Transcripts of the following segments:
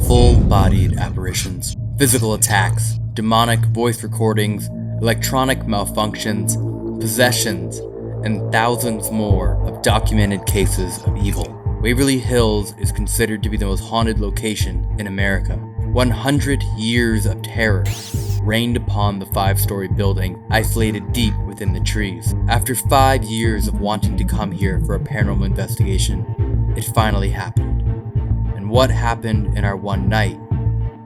full-bodied apparitions, physical attacks, demonic voice recordings, electronic malfunctions, possessions, and thousands more of documented cases of evil. Waverly Hills is considered to be the most haunted location in America. 100 years of terror rained upon the 5-story building, isolated deep within the trees. After 5 years of wanting to come here for a paranormal investigation, it finally happened. And what happened in our one night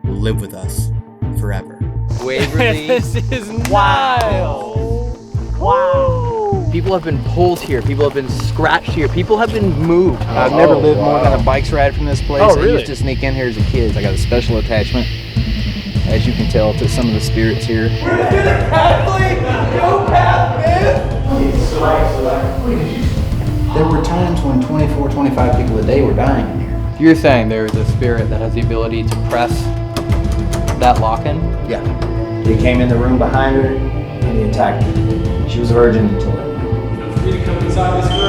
will live with us forever. Waverly. This is wild. Wow. People have been pulled here. People have been scratched here. People have been moved. I've never lived more than a bike's ride from this place. Oh, really? I used to sneak in here as a kid. I got a special attachment, as you can tell, to some of the spirits here. There were times when 24, 25 people a day were dying in here. You're saying there's a spirit that has the ability to press that lock-in? Yeah. He came in the room behind her and he attacked her. She was a virgin until then. Feel free to come inside this room.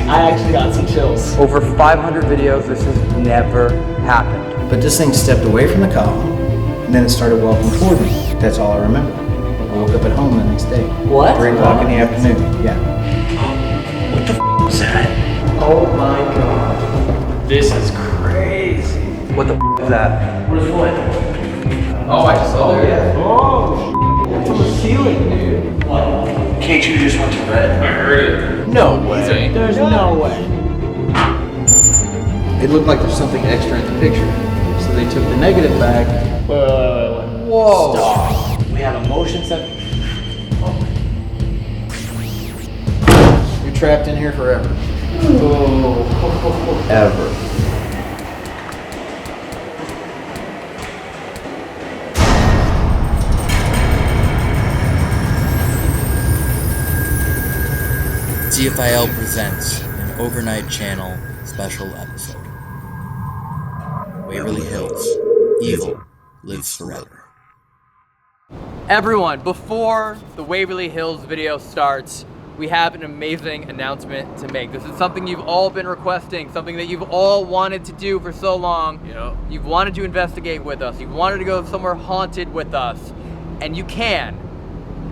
I actually got some chills. Over 500 videos, this has never happened. But this thing stepped away from the column and then it started walking toward me. That's all I remember. I woke up at home the next day. What? 3 o'clock in the afternoon. Yeah. What the f was that? Oh my god. This is crazy. What the is that? Where's what? Oh, I just saw there. Yeah. Oh, it's on the ceiling, dude. What? Can't you just went to red? I heard it. No way. There's no way. It looked like there's something extra in the picture. So they took the negative back. Wait. Whoa. Stop. We have a motion sensor. You're trapped in here forever. Oh. Ever. TFIL presents an overnight channel special episode. Waverly Hills, evil lives forever. Everyone, before the Waverly Hills video starts, we have an amazing announcement to make. This is something you've all been requesting, something that you've all wanted to do for so long. Yep. You've wanted to investigate with us. You've wanted to go somewhere haunted with us. And you can.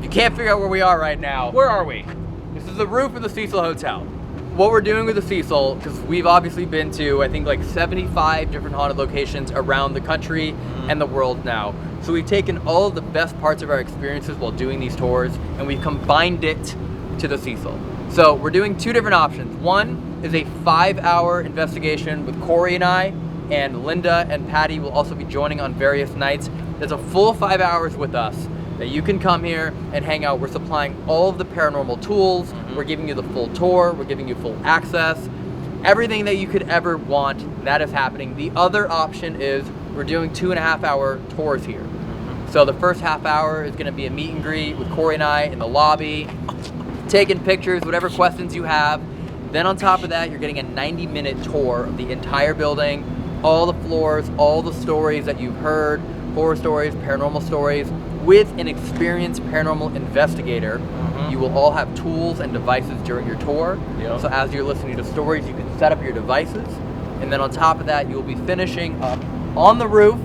You can't figure out where we are right now. Where are we? This is the roof of the Cecil Hotel. What we're doing with the Cecil, because we've obviously been to, I think, like 75 different haunted locations around the country and the world now. So we've taken all of the best parts of our experiences while doing these tours, and we've combined it to the Cecil. So we're doing 2 different options. One is a 5-hour investigation with Corey and I, and Linda and Patty will also be joining on various nights. There's a full 5 hours with us that you can come here and hang out. We're supplying all of the paranormal tools. We're giving you the full tour. We're giving you full access. Everything that you could ever want, that is happening. The other option is we're doing 2.5-hour tours here. So the first half hour is gonna be a meet and greet with Corey and I in the lobby, taking pictures, whatever questions you have. Then on top of that, you're getting a 90-minute tour of the entire building, all the floors, all the stories that you've heard, horror stories, paranormal stories, with an experienced paranormal investigator. You will all have tools and devices during your tour. Yep. So as you're listening to stories, you can set up your devices. And then on top of that, you'll be finishing up on the roof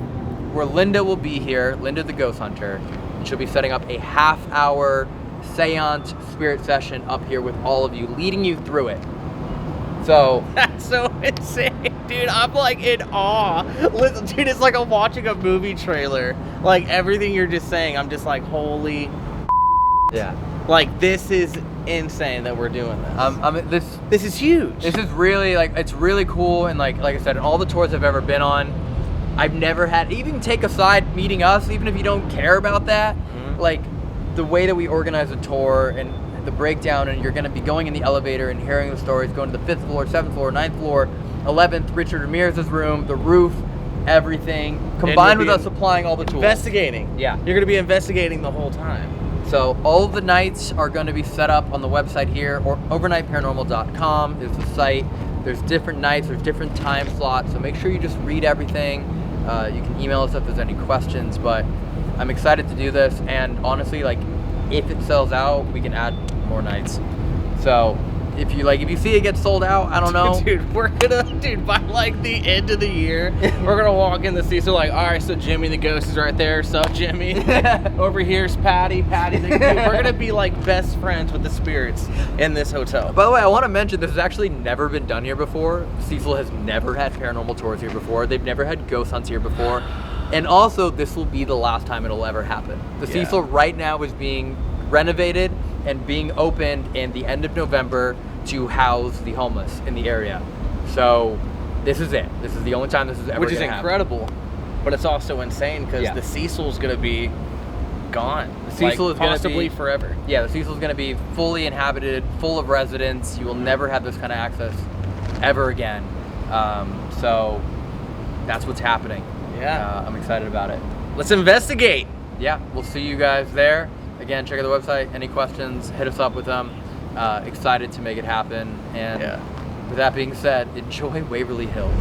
where Linda will be here, Linda the ghost hunter, and she'll be setting up a half-hour seance spirit session up here with all of you, leading you through it. So That's so insane, dude. I'm like in awe. Listen, dude, it's like I'm watching a movie trailer. Like everything you're just saying, I'm just like, holy. yeah, Like this is insane that we're doing this. This is huge. This is really it's really cool, and like I said, in all the tours I've ever been on, I've never had, even take aside meeting us, even if you don't care about that, like the way that we organize a tour and the breakdown, and you're going to be going in the elevator and hearing the stories, going to the 5th floor, 7th floor, 9th floor, 11th, Richard Ramirez's room, the roof, everything, combined with us supplying all the tools. Investigating. Yeah. You're going to be investigating the whole time. So all of the nights are going to be set up on the website here, or overnightparanormal.com is the site. There's different nights, there's different time slots, so make sure you just read everything. You can email us if there's any questions, but I'm excited to do this, and honestly, like, if it sells out, we can add more nights. So if you see it get sold out, I don't know. Dude, we're gonna, by like the end of the year, we're gonna walk in the Cecil like, all right, so Jimmy the ghost is right there. So Jimmy, over here's Patty. Dude, we're gonna be like best friends with the spirits in this hotel. By the way, I want to mention this has actually never been done here before. Cecil has never had paranormal tours here before. They've never had ghost hunts here before. And also, this will be the last time it'll ever happen. The Cecil right now is being renovated and being opened in the end of November to house the homeless in the area. So this is it. This is the only time this is ever Which is gonna incredible, but it's also insane because the Cecil's gonna be gone. The Cecil is gonna possibly be forever. Yeah, the Cecil's gonna be fully inhabited, full of residents. You will never have this kind of access ever again. So that's what's happening. Yeah, I'm excited about it. Let's investigate. Yeah, we'll see you guys there. Again, check out the website. Any questions, hit us up with them. Excited to make it happen. And with that being said, enjoy Waverly Hills.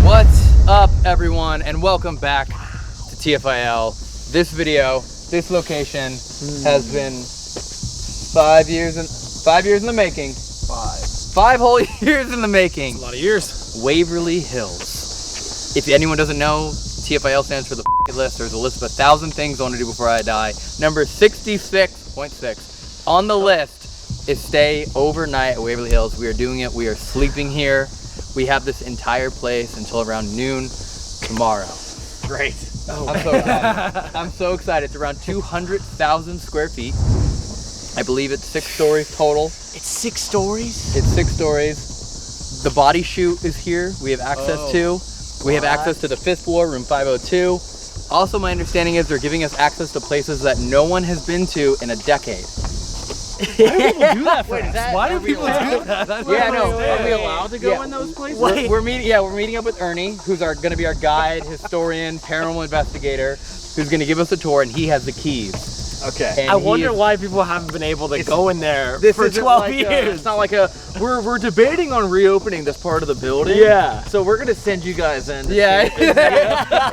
What's up, everyone, and welcome back to TFIL. This video, this location has been 5 years in the making. 5 whole years in the making. A lot of years. Waverly Hills. If anyone doesn't know, TFIL stands for the list. There's a list of 1,000 things I want to do before I die. Number 66.6 on the list is stay overnight at Waverly Hills. We are doing it. We are sleeping here. We have this entire place until around noon tomorrow. Great. Oh, I'm so excited. I'm so excited. It's around 200,000 square feet. I believe it's 6 stories total. It's 6 stories? It's 6 stories. The body chute is here. We have access to. We have access to the 5th floor, room 502. Also, my understanding is they're giving us access to places that no one has been to in a decade. Why do people do that for us? Why do people do that? Yeah, no. Are we allowed to go in those places? We're meeting up with Ernie, who's going to be our guide, historian, paranormal investigator, who's going to give us a tour, and he has the keys. Okay. And I wonder why people haven't been able to go in there for 12 like years. It's not like we're debating on reopening this part of the building. Yeah. So we're gonna send you guys in. Yeah.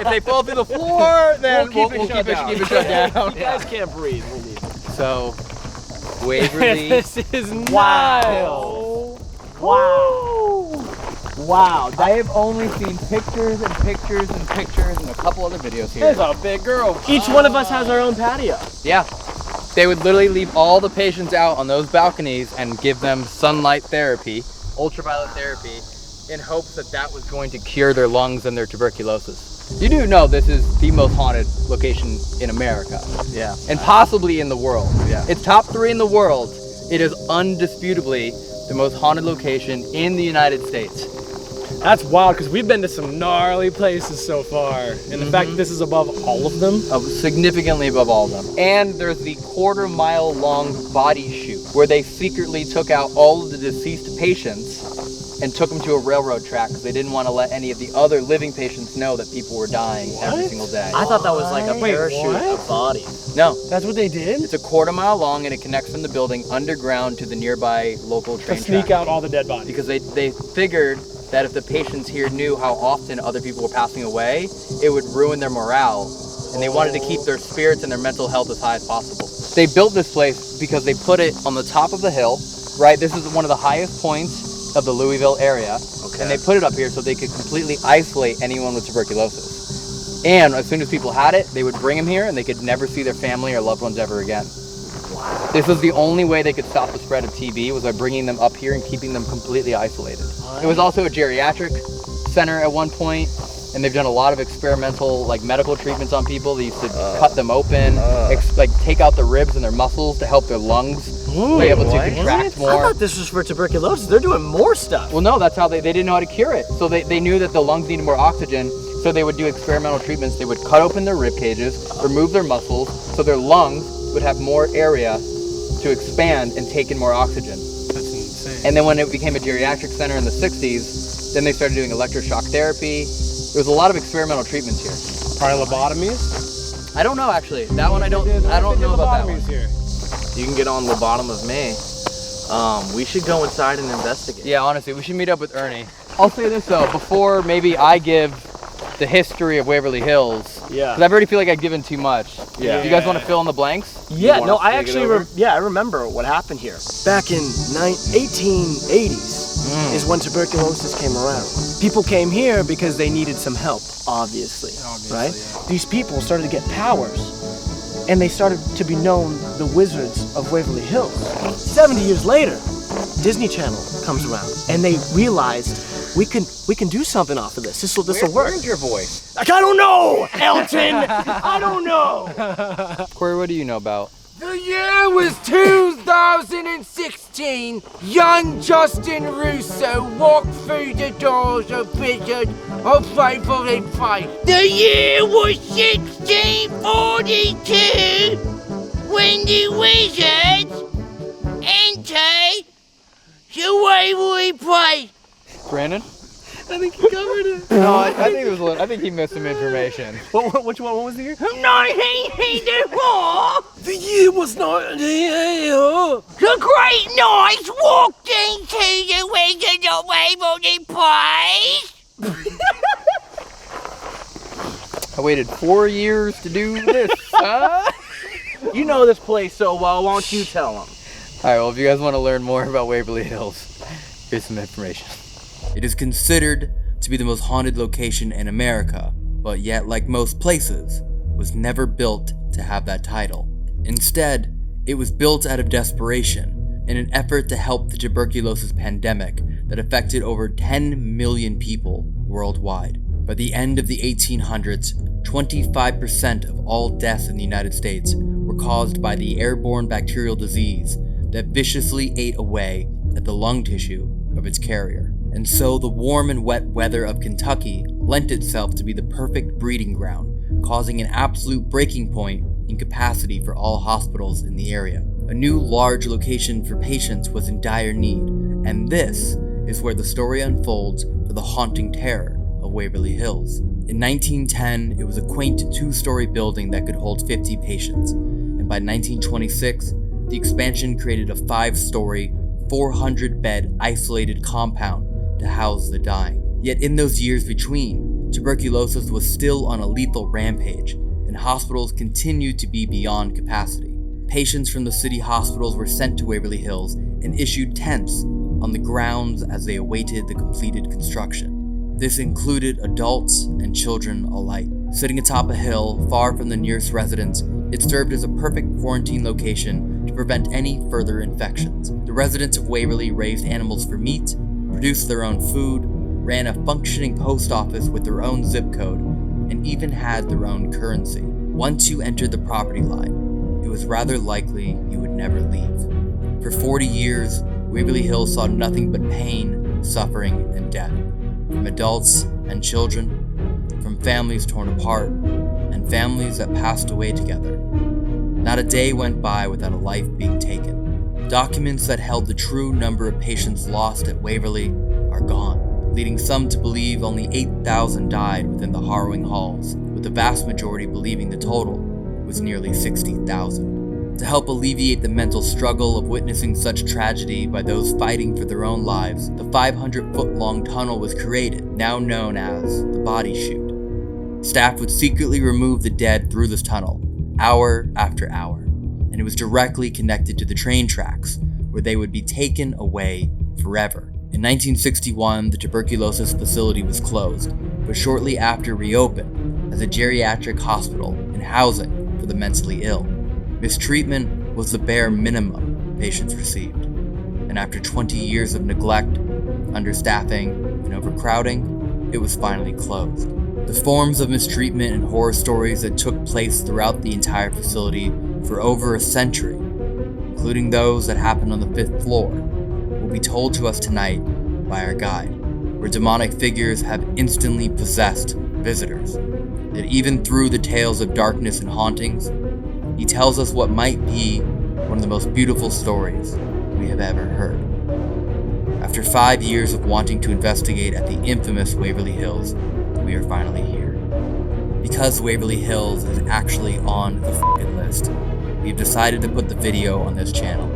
If they fall through the floor, then we'll keep it shut down. You guys can't breathe. We'll leave. So, Waverly. This is wild. Wow. I have only seen pictures and pictures and pictures and a couple other videos here. There's a big girl. Each one of us has our own patio. Yeah. They would literally leave all the patients out on those balconies and give them sunlight therapy, ultraviolet therapy, in hopes that that was going to cure their lungs and their tuberculosis. You do know this is the most haunted location in America. Yeah. And possibly in the world. Yeah. It's top 3 in the world. It is undisputably the most haunted location in the United States. That's wild because we've been to some gnarly places so far. And the fact that this is above all of them. Significantly above all of them. And there's the 1/4 mile long body chute where they secretly took out all of the deceased patients and took them to a railroad track because they didn't want to let any of the other living patients know that people were dying every single day. I thought that was like a parachute what? of bodies. No, That's what they did? it's a 1/4 mile long and it connects from the building underground to the nearby local To train sneak track. out all the dead bodies. Because they figured that if the patients here knew how often other people were passing away, it would ruin their morale, and they wanted to keep their spirits and their mental health as high as possible. They built this place because they put it on the top of the hill, right? This is one of the highest points of the Louisville area, and they put it up here so they could completely isolate anyone with tuberculosis. And as soon as people had it, they would bring them here, and they could never see their family or loved ones ever again. This was the only way they could stop the spread of TB, was by bringing them up here and keeping them completely isolated. It was also a geriatric center at one point, and they've done a lot of experimental medical treatments on people. They used to cut them open, take out the ribs and their muscles to help their lungs be able to contract more. I thought this was for tuberculosis. They're doing more stuff. Well, no, that's how they didn't know how to cure it. So they knew that the lungs needed more oxygen, so they would do experimental treatments. They would cut open their rib cages, remove their muscles, so their lungs would have more area to expand and take in more oxygen. That's insane. And then when it became a geriatric center in the 60s, then they started doing electroshock therapy. There was a lot of experimental treatments here. Probably lobotomies? I don't know, actually. That one I don't know about that one. Here. You can get on the bottom of me. We should go inside and investigate. Yeah, honestly, we should meet up with Ernie. I'll say this though, before maybe I give the history of Waverly Hills. Yeah. Because I already feel like I've given too much. Yeah. Do you guys want to fill in the blanks? Yeah, want no, us to I take it actually, over? I remember what happened here. Back in 1880s is when tuberculosis came around. People came here because they needed some help, obviously. Right? Yeah. These people started to get powers, and they started to be known the Wizards of Waverly Hills. 70 years later, Disney Channel comes around, and they realized we can do something off of this. This will work. Where's your voice? Like, I don't know, Elton. I don't know. Corey, what do you know about? The year was 2016. Young Justin Russo walked through the doors of Wizard of Waverly Place. The year was 1642 when the Wizards entered the Waverly Place. Brandon? I think you covered it. No, I think he missed some information. Which one? What was the year? 1984. The year was not. The Great Knights walked into the Wizard of Waverly Place. I waited 4 years to do this, huh? You know this place so well, why don't you tell them? Alright, well, if you guys want to learn more about Waverly Hills, here's some information. It is considered to be the most haunted location in America, but yet, like most places, was never built to have that title. Instead, it was built out of desperation in an effort to help the tuberculosis pandemic that affected over 10 million people worldwide. By the end of the 1800s, 25% of all deaths in the United States were caused by the airborne bacterial disease that viciously ate away at the lung tissue of its carrier. And so the warm and wet weather of Kentucky lent itself to be the perfect breeding ground, causing an absolute breaking point in capacity for all hospitals in the area. A new large location for patients was in dire need, and this is where the story unfolds for the haunting terror of Waverly Hills. In 1910, it was a quaint 2-story building that could hold 50 patients, and by 1926, the expansion created a 5-story, 400-bed isolated compound to house the dying. Yet in those years between, tuberculosis was still on a lethal rampage, and hospitals continued to be beyond capacity. Patients from the city hospitals were sent to Waverly Hills and issued tents on the grounds as they awaited the completed construction. This included adults and children alike. Sitting atop a hill, far from the nearest residents, it served as a perfect quarantine location to prevent any further infections. The residents of Waverly raised animals for meat, produced their own food, ran a functioning post office with their own zip code, and even had their own currency. Once you entered the property line, it was rather likely you would never leave. For 40 years, Waverly Hills saw nothing but pain, suffering, and death. From adults and children, from families torn apart, and families that passed away together. Not a day went by without a life being taken. Documents that held the true number of patients lost at Waverly are gone, leading some to believe only 8,000 died within the harrowing halls, with the vast majority believing the total was nearly 60,000. To help alleviate the mental struggle of witnessing such tragedy by those fighting for their own lives, the 500-foot-long tunnel was created, now known as the body chute. Staff would secretly remove the dead through this tunnel, hour after hour, and it was directly connected to the train tracks, where they would be taken away forever. In 1961, the tuberculosis facility was closed, but shortly after reopened as a geriatric hospital and housing for the mentally ill. Mistreatment was the bare minimum patients received, and after 20 years of neglect, understaffing, and overcrowding, it was finally closed. The forms of mistreatment and horror stories that took place throughout the entire facility for over a century, including those that happened on the 5th floor, will be told to us tonight by our guide, where demonic figures have instantly possessed visitors. That even through the tales of darkness and hauntings, he tells us what might be one of the most beautiful stories we have ever heard. After 5 years of wanting to investigate at the infamous Waverly Hills, we are finally here. Because Waverly Hills is actually on the f***ing list, we've decided to put the video on this channel.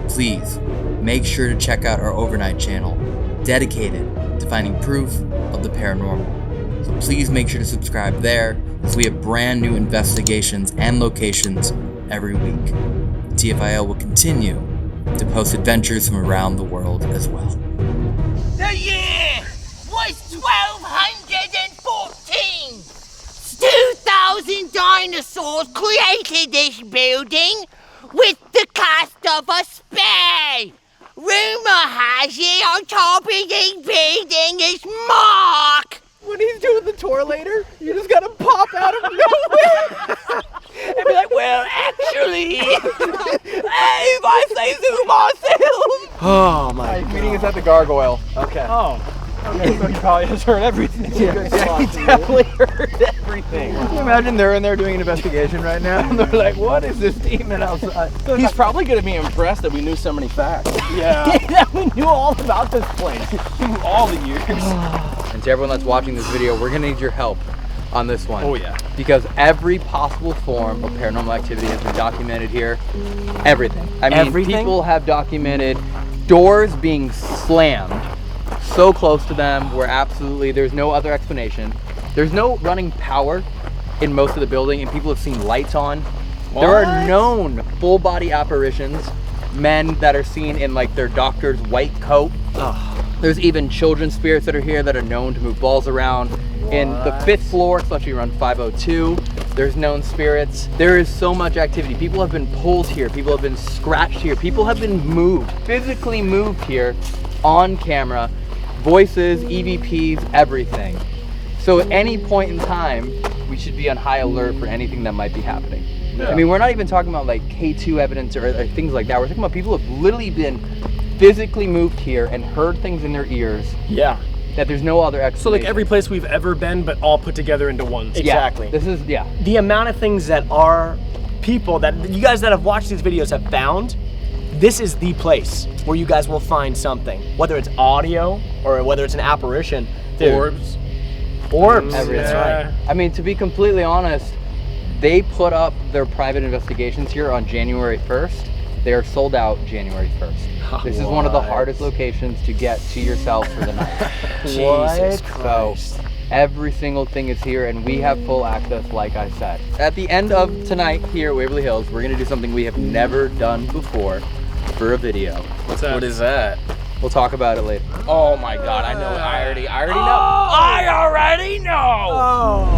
Please, make sure to check out our overnight channel, dedicated to finding proof of the paranormal. so please make sure to subscribe there, as we have brand new investigations and locations every week. TFIL will continue to post adventures from around the world as well. The year was 1214. 2,000 dinosaurs created this building with the cast of a spade. Rumor has it on top of this building is Mark. When he's doing the tour later, you just gotta pop out of nowhere and be like, well, actually, if I say so myself. Oh my God. Meeting is at the gargoyle. Okay. Oh. Okay, so he probably has heard everything. Yeah, he definitely heard everything. Can you imagine they're in there doing an investigation right now? And they're like, what is this demon outside? He's probably gonna be impressed that we knew so many facts. Yeah. That we knew all about this place through all the years. And to everyone that's watching this video, we're gonna need your help on this one. Oh yeah. Because every possible form of paranormal activity has been documented here. Everything. I mean, Everything? people have documented doors being slammed so close to them where absolutely there's no other explanation. There's no running power in most of the building, and people have seen lights on. What? There are known full body apparitions, men that are seen in like their doctor's white coat. There's even children's spirits that are here that are known to move balls around. In the 5th floor, especially around 502, there's known spirits. There is so much activity. People have been pulled here. People have been scratched here. People have been moved, physically moved here on camera. Voices, EVPs, everything. So at any point in time, we should be on high alert for anything that might be happening. Yeah. I mean, we're not even talking about like K2 evidence or things like that. We're talking about people who have literally been physically moved here and heard things in their ears. Yeah. That there's no other explanation. So like every place we've ever been, but all put together into one. Exactly. Yeah, this is, yeah. The amount of things that our people, that you guys that have watched these videos have found, this is the place where you guys will find something. Whether it's audio or whether it's an apparition. Dude. Orbs. Orbs. Everything. That's right. I mean, to be completely honest, they put up their private investigations here on January 1st. They are sold out January 1st. This is one of the hardest locations to get to yourself for the night. Jesus Christ. So every single thing is here, and we have full access, like I said. At the end of tonight here at Waverly Hills, we're gonna do something we have never done before for a video. What's that? What is that? We'll talk about it later. Oh my God, I know. I already know. I already know.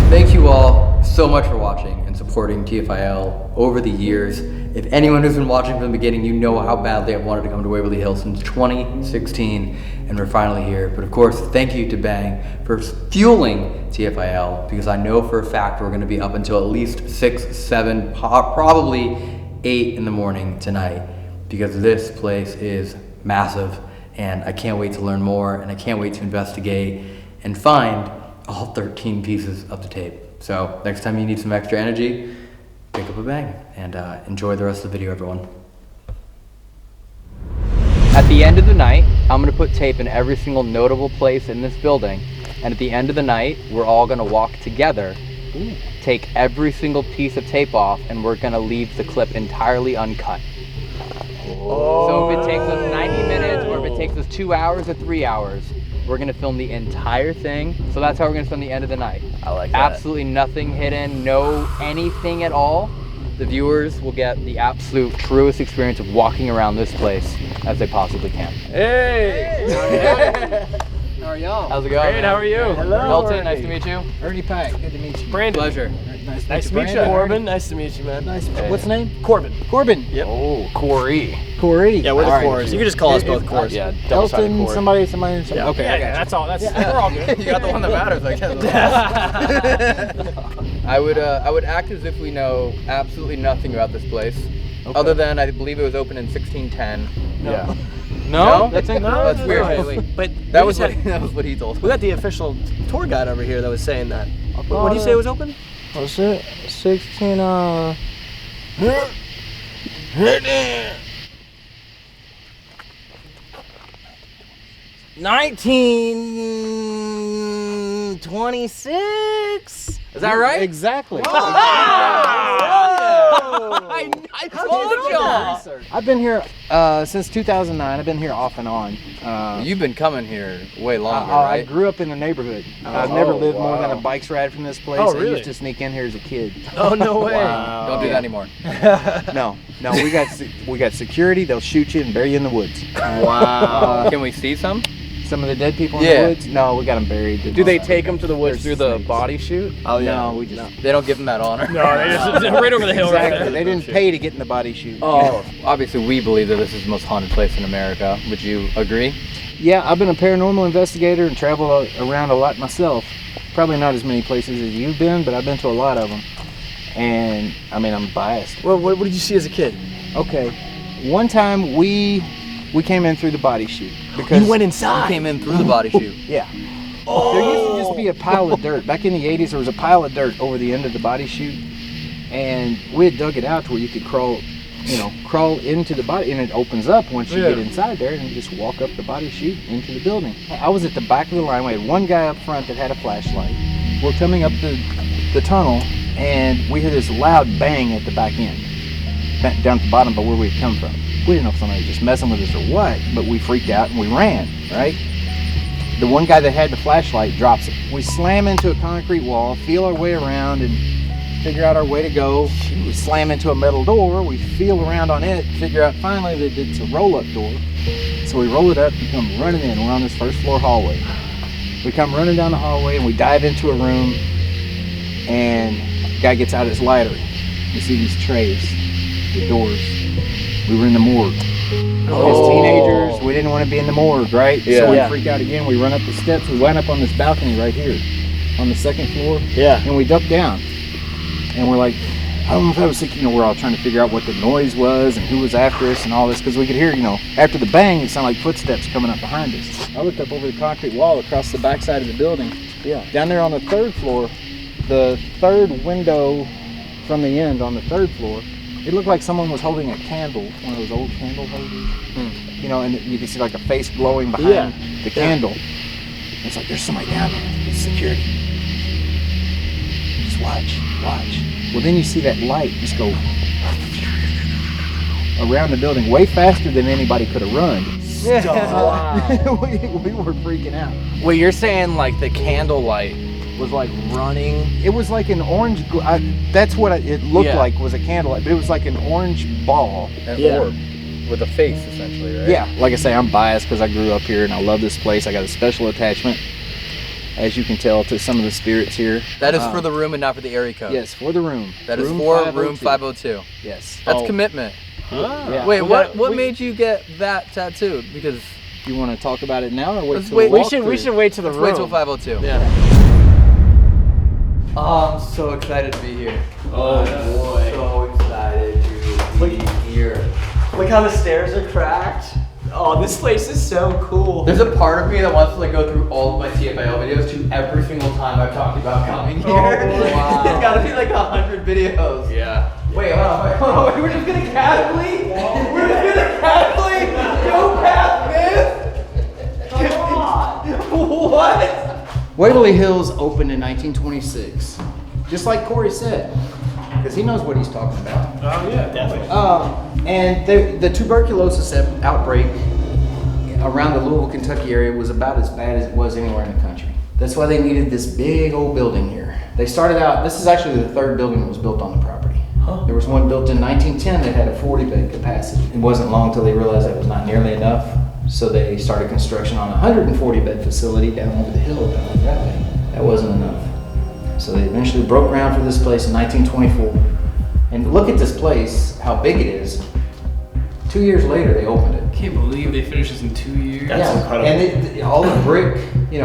Thank you all so much for watching and supporting TFIL over the years. If anyone who's been watching from the beginning, you know how badly I've wanted to come to Waverly Hills since 2016, and we're finally here. But of course, thank you to Bang for fueling TFIL, because I know for a fact we're gonna be up until at least 6, 7, probably 8 in the morning tonight, because this place is massive, and I can't wait to learn more, and I can't wait to investigate and find all 13 pieces of the tape. So next time you need some extra energy, pick up a Bang, and enjoy the rest of the video, everyone. At the end of the night, I'm gonna put tape in every single notable place in this building, and at the end of the night, we're all gonna walk together, take every single piece of tape off, and we're gonna leave the clip entirely uncut. So if it takes us 90 minutes, or if it takes us 2 hours or 3 hours, we're gonna film the entire thing. So that's how we're gonna spend the end of the night. I like that. Absolutely nothing hidden, no anything at all. The viewers will get the absolute truest experience of walking around this place as they possibly can. Hey! How are y'all? How's it going? Great, how are you? Hello. Elton, nice to meet you. Ernie Pack, good to meet you. Brandon. Pleasure. Nice to meet you. Corbin, nice to meet you, man. Nice. What's the name? Corbin. Corbin. Yep. Oh, Corey. Corey. Yeah, we're the All right. Cores. You can just call us both Cores. Yeah, double-sided Elton, cord. somebody. Yeah. Okay, I got you. That's all. We're all good. You got the one that matters, I guess. I would act as if we know absolutely nothing about this place, other than I believe it was opened in 1610. Yeah. No? That's weird. But That was what he told we me. got the official tour guide over here that was saying that. What did you say it was open? What's it? 16. 1926. Is that right? Exactly. Oh! I told y'all. I've been here since 2009. I've been here off and on. You've been coming here way longer, I right? grew up in the neighborhood. I've never lived more than a bike's ride from this place. Oh, I really? used to sneak in here as a kid. Oh, no way. Don't do that anymore. No, we got security. They'll shoot you and bury you in the woods. Wow. Can we see some? Some of the dead people in Yeah. the woods? No, we got them buried. Do they take them to the woods There's through the snakes. body chute? Oh yeah. No, we just They don't give them that honor. No, they just right over the hill right exactly. there. They didn't pay to get in the body chute. Oh, obviously we believe that this is the most haunted place in America. Would you agree? Yeah, I've been a paranormal investigator and traveled around a lot myself. Probably not as many places as you've been, but I've been to a lot of them. And I mean, I'm biased. Well, what did you see as a kid? Okay, one time we came in through the body chute because You went You inside. came in through the body chute. yeah. There used to just be a pile of dirt. Back in the 80s, there was a pile of dirt over the end of the body chute, and we had dug it out to where you could crawl into the body, and it opens up once you get inside there, and you just walk up the body chute into the building. I was at the back of the line. We had one guy up front that had a flashlight. We're coming up the tunnel, and we hear this loud bang at the back end, down at the bottom, but where we had come from. We didn't know if somebody was just messing with us or what, but we freaked out and we ran, right? The one guy that had the flashlight drops it. We slam into a concrete wall, feel our way around, and figure out our way to go. We slam into a metal door, we feel around on it, figure out finally that it's a roll-up door. So we roll it up and come running in. We're on this first floor hallway. We come running down the hallway and we dive into a room, and the guy gets out his lighter. You see these trays, the doors. We were in the morgue. As teenagers, we didn't want to be in the morgue, right? So we freak out again. We run up the steps. We wind up on this balcony right here on the second floor. Yeah. And we duck down. And we're like, I don't know if I was thinking, we're all trying to figure out what the noise was and who was after us and all this, because we could hear, after the bang, it sounded like footsteps coming up behind us. I looked up over the concrete wall across the backside of the building. Yeah. Down there on the third floor, the third window from the end on the third floor, it looked like someone was holding a candle, one of those old candle holders. And you can see like a face glowing behind the candle. It's like, there's somebody down there. It's security. Just watch. Well, then you see that light just go around the building way faster than anybody could have run. we were freaking out. Wait, you're saying like the candlelight was like running? It was like an orange, that's what it looked like, was a candlelight, but it was like an orange ball. An orb with a face, essentially, right? Yeah, like I say, I'm biased because I grew up here and I love this place. I got a special attachment, as you can tell, to some of the spirits here. That is for the room and not for the area code. Yes, for the room. That is for room 502. Yes. That's commitment. Yeah. Wait, what made you get that tattooed? Because You want to talk about it now or wait Let's till wait- the We should wait till the let's room. wait till 502. Yeah. Oh, I'm so excited to be here. Oh boy. So excited to be here. Look how the stairs are cracked. Oh, this place is so cool. There's a part of me that wants to like go through all of my TFIL videos to every single time I've talked about coming here. wow. It's gotta be like 100 videos. Yeah. Wait, hold on, we're just gonna casually, go past this? Come on! What? Waverly Hills opened in 1926, just like Corey said, because he knows what he's talking about. Oh yeah, definitely. And the tuberculosis outbreak around the Louisville, Kentucky area was about as bad as it was anywhere in the country. That's why they needed this big old building here. They started out, this is actually the third building that was built on the property. There was one built in 1910 that had a 40-bed capacity. It wasn't long until they realized that was not nearly enough, so they started construction on a 140-bed facility down over the hill down like that way. That wasn't enough. So they eventually broke ground for this place in 1924. And look at this place, how big it is. 2 years later, they opened it. Can't believe they finished this in 2 years. That's incredible. And all the brick, you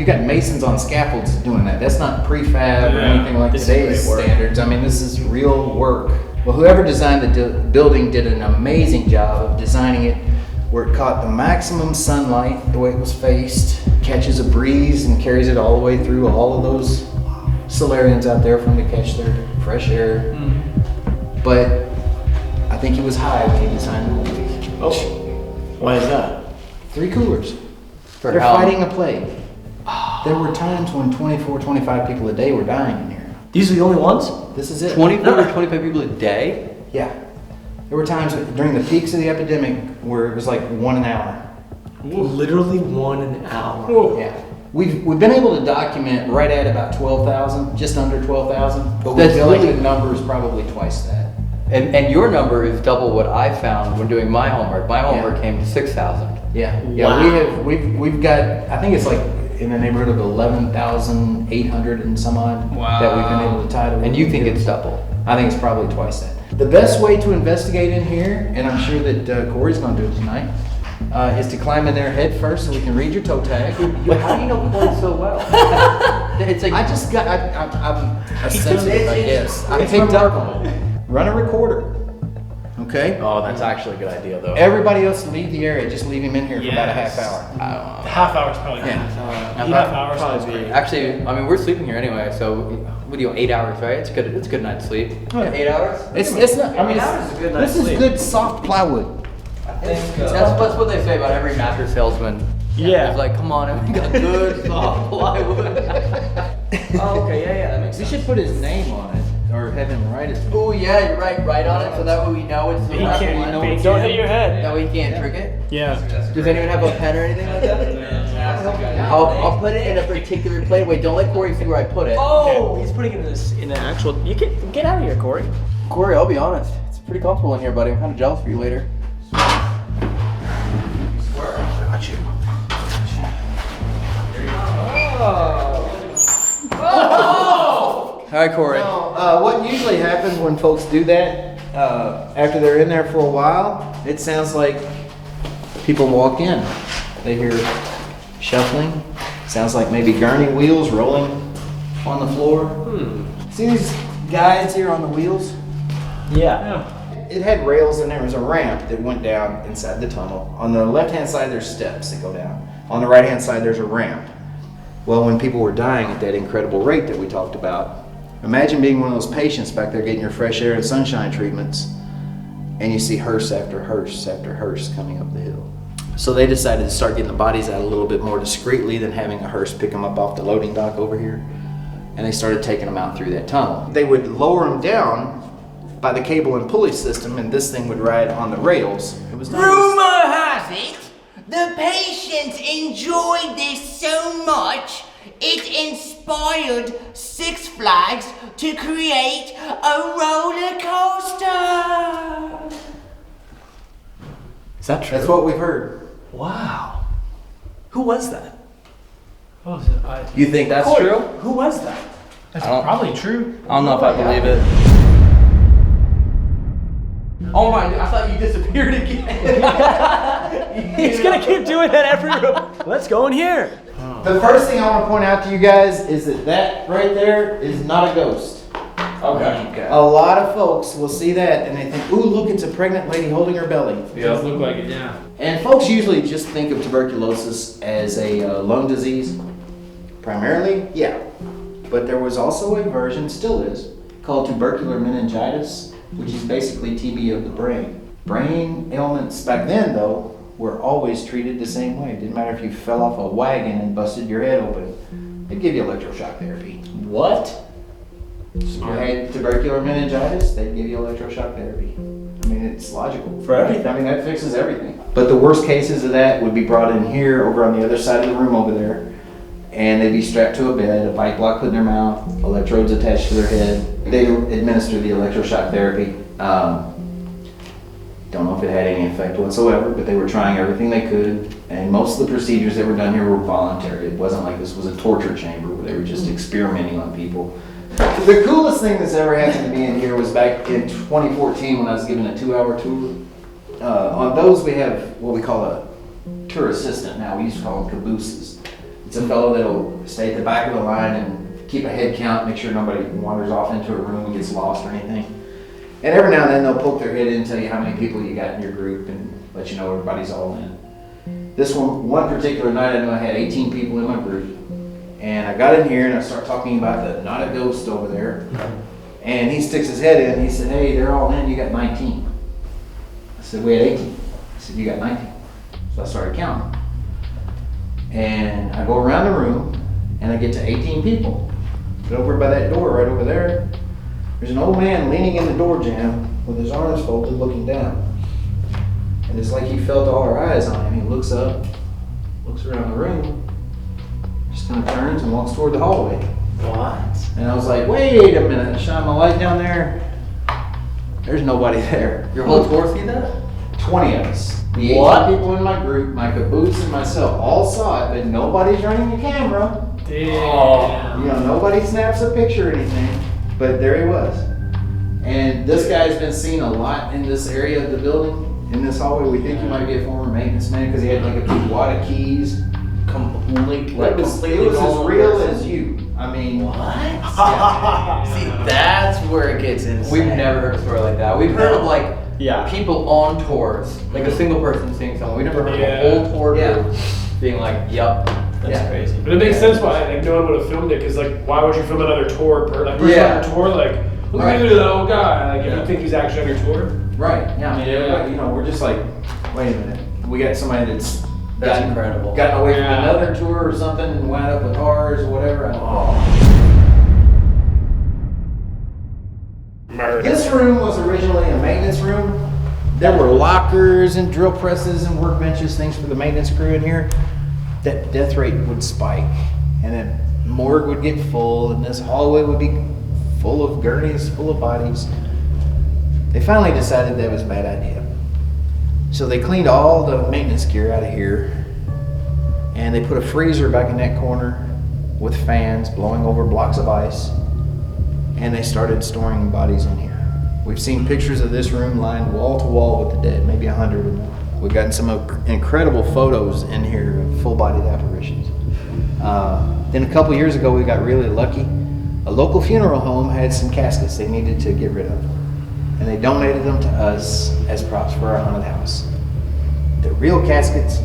got masons on scaffolds doing that. That's not prefab or anything like This is today's great work. standards. I mean, this is real work. Well, whoever designed the building did an amazing job of designing it where it caught the maximum sunlight the way it was faced, catches a breeze and carries it all the way through all of those solarians out there for them to catch their fresh air. But I think he was high when he designed the whole place. Oh, why is that? 3 coolers. For They're how- fighting a plague. There were times when 24, 25 people a day were dying in here. These are the only ones? This is it. 24 to 25 people a day? Yeah. There were times during the peaks of the epidemic where it was like 1 an hour. Literally 1 an hour. Yeah. We've been able to document right at about 12,000, just under 12,000, but we That's feel like really- the number is probably twice that. And your number is double what I found when doing my homework. My homework came to 6,000. Yeah. Wow. We've got, I think it's like in the neighborhood of 11,800 and some odd that we've been able to tie to. And you think it's double? I think it's probably twice that. The best way to investigate in here, and I'm sure that Corey's gonna do it tonight, is to climb in there head first so we can read your toe tag. How do you know Corey so well? It's like I'm a sensitive, I guess. I picked up on it. Run a recorder. Okay? Oh, that's actually a good idea though. Everybody else leave the area, just leave him in here for about a half hour. I don't know. Half hour's probably good. Half hours sounds great. Actually, I mean, we're sleeping here anyway, so what do you, 8 hours, right? It's good. It's a good night's sleep. Yeah. 8 hours? It's not, I mean, this is good soft plywood. That's what they say about every mattress salesman. Yeah. It's like, come on, we got good soft plywood. Oh, okay, yeah, that makes We sense. should put his name on it, or have him write it. Oh yeah, you're right. Write on it so that way we know it's the He right can't- one. don't hit your head. That way you can't trick it. Yeah. Does anyone have a pen or anything like that? I'll put it in a particular plate. Wait, don't let Corey see where I put it. Oh, he's putting it in an actual. You can get out of here, Corey. Corey, I'll be honest. It's pretty comfortable in here, buddy. I'm kind of jealous for you later. Hi, Corey. What usually happens when folks do that, after they're in there for a while, it sounds like people walk in. They hear shuffling. Sounds like maybe gurney wheels rolling on the floor. See these guides here on the wheels? Yeah. It had rails and there was a ramp that went down inside the tunnel. On the left-hand side, there's steps that go down. On the right-hand side, there's a ramp. Well, when people were dying at that incredible rate that we talked about, imagine being one of those patients back there getting your fresh air and sunshine treatments, and you see hearse after hearse after hearse coming up the hill. So they decided to start getting the bodies out a little bit more discreetly than having a hearse pick them up off the loading dock over here. And they started taking them out through that tunnel. They would lower them down by the cable and pulley system, and this thing would ride on the rails. It was done. Rumor has it, the patients enjoyed this so much, it inspired Six Flags to create a roller coaster. Is that true? That's what we've heard. Wow. Who was that? What was it? You think that's Corey, true? Who was that? That's I don't- probably true. I don't know if I believe it. Oh my! I thought you disappeared again. He's gonna keep doing that every room. Let's go in here. The first thing I want to point out to you guys is that right there is not a ghost. Okay. A lot of folks will see that and they think, ooh, look, it's a pregnant lady holding her belly. It does look like it, yeah. And folks usually just think of tuberculosis as a lung disease. Primarily, yeah. But there was also a version, still is, called tubercular meningitis, which is basically TB of the brain. Brain ailments back then, though, were always treated the same way. It didn't matter if you fell off a wagon and busted your head open. They'd give you electroshock therapy. What? You had tubercular meningitis, they'd give you electroshock therapy. I mean, it's logical. For everything. I mean, that fixes everything. But the worst cases of that would be brought in here, over on the other side of the room over there, and they'd be strapped to a bed, a bike block put in their mouth, electrodes attached to their head. They'd administer the electroshock therapy. Don't know if it had any effect whatsoever, but they were trying everything they could. And most of the procedures that were done here were voluntary. It wasn't like this was a torture chamber where they were just experimenting on people. The coolest thing that's ever happened to me in here was back in 2014 when I was given a 2-hour tour. On those we have what we call a tour assistant now. We used to call them cabooses. It's a fellow that'll stay at the back of the line and keep a head count, make sure nobody wanders off into a room and gets lost or anything. And every now and then they'll poke their head in and tell you how many people you got in your group and let you know everybody's all in. This one particular night I knew I had 18 people in my group. And I got in here and I start talking about the not a ghost over there. And he sticks his head in and he said, hey, they're all in, you got 19. I said, we had 18. I said, you got 19. So I started counting. And I go around the room and I get to 18 people. But over by that door right over there, there's an old man leaning in the door jamb with his arms folded looking down. And it's like he felt all our eyes on him. He looks up, looks around the room, just kind of turns and walks toward the hallway. What? And I was like, wait a minute, shine my light down there. There's nobody there. Your whole tour see that? 20 of us. The 18 What? people in my group, my caboose and myself, all saw it, but nobody's running the camera. Damn. You know, nobody snaps a picture or anything, but there he was. And this guy's been seen a lot in this area of the building, in this hallway. We think he might be a former maintenance man because he had like a big wad of keys. Completely, It was as real as you. I mean, What? See, that's where it gets insane. We've never heard a story like that. We've heard of like Yeah. people on tours, like a single person seeing someone. We never heard Yeah. of a whole tour Yeah. group being like, "Yup, That's Yeah. crazy. But it makes sense why like no one would have filmed it, because like why would you film another tour like person Yeah. on your tour like look Right. at that old guy like if you think he's actually on your tour. right. Yeah. I mean, Yeah. you know, we're just like, wait a minute. We got somebody that's That's incredible." gotten away from Yeah. another tour or something and wound up with ours or whatever. I don't know. Murder. This room was originally a maintenance room. There were lockers and drill presses and workbenches, things for the maintenance crew in here. That death rate would spike, and then morgue would get full, and this hallway would be full of gurneys, full of bodies. They finally decided that was a bad idea. So they cleaned all the maintenance gear out of here, and they put a freezer back in that corner with fans blowing over blocks of ice, and they started storing bodies in here. We've seen pictures of this room lined wall to wall with the dead, maybe 100 of them. We've gotten some incredible photos in here of full-bodied apparitions. Then a couple years ago, we got really lucky. A local funeral home had some caskets they needed to get rid of, and they donated them to us as props for our haunted house. They're real caskets,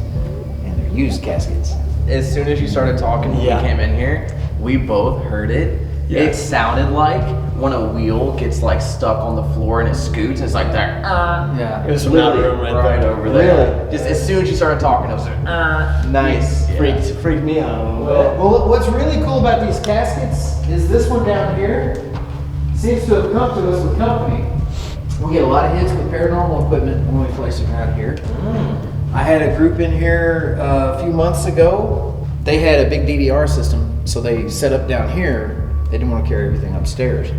and they're used caskets. As soon as you started talking when Yeah. we came in here, we both heard it. Yeah. It sounded like when a wheel gets like stuck on the floor and it scoots, it's like that. Yeah. It was from that Literally room right right there. over there. Really? Just as soon as you started talking, it was like, Nice. Yeah. Freaked me out a little bit. Well, what's really cool about these caskets is this one down here seems to have come to us with company. We get a lot of hits with paranormal equipment when we place them around here. I had a group in here a few months ago. They had a big DVR system, so they set up down here. They didn't want to carry everything upstairs.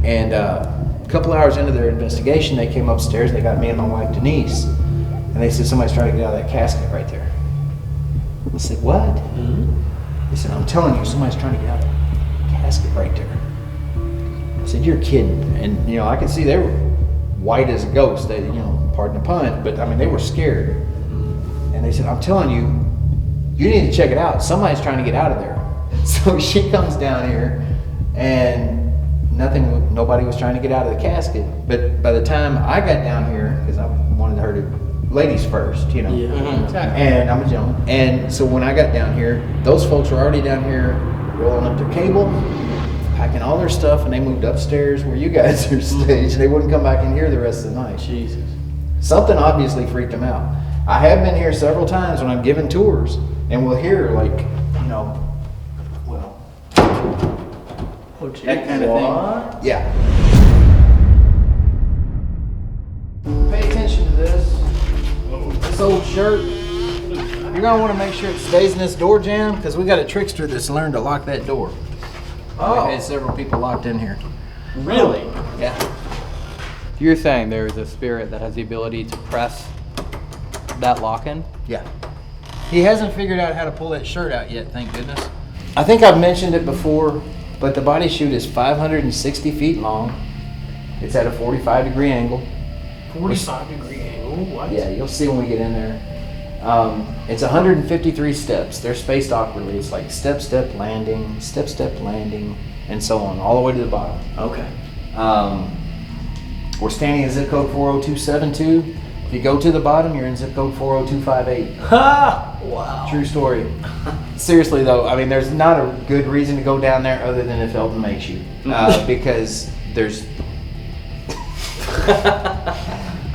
And a couple hours into their investigation, they came upstairs. They got me and my wife Denise, and they said somebody's trying to get out of that casket right there. I said, what? They said, I'm telling you, somebody's trying to get out of the casket right there. I said, you're kidding. And, you know, I could see they were white as a ghost. They, you know, pardon the pun, but I mean, they were scared. And they said, I'm telling you, you need to check it out. Somebody's trying to get out of there. So she comes down here, and nobody was trying to get out of the casket. But by the time I got down here, because I wanted her to, ladies first, you know. And I'm a gentleman. And so when I got down here, those folks were already down here rolling up their cable, packing all their stuff, and they moved upstairs where you guys are staged. They wouldn't come back in here the rest of the night. Jesus. Something obviously freaked them out. I have been here several times when I'm giving tours, and we'll hear like, you know, well, that kind of thing. Yeah. Pay attention to this. This old shirt. You're gonna want to make sure it stays in this door jam, because we got a trickster that's learned to lock that door. Oh. We've had several people locked in here. Really? Yeah. You're saying there is a spirit that has the ability to press that lock-in? Yeah. He hasn't figured out how to pull that shirt out yet, thank goodness. I think I've mentioned it before, but the body chute is 560 feet long. It's at a 45-degree angle. 45-degree angle. What? Yeah, you'll see when we get in there. It's 153 steps. They're spaced awkwardly. It's like step, step, landing, step, step, landing, and so on, all the way to the bottom. Okay. We're standing in zip code 40272. If you go to the bottom, you're in zip code 40258. Ha! Wow. True story. Seriously though, I mean, there's not a good reason to go down there other than if Elton makes you, because there's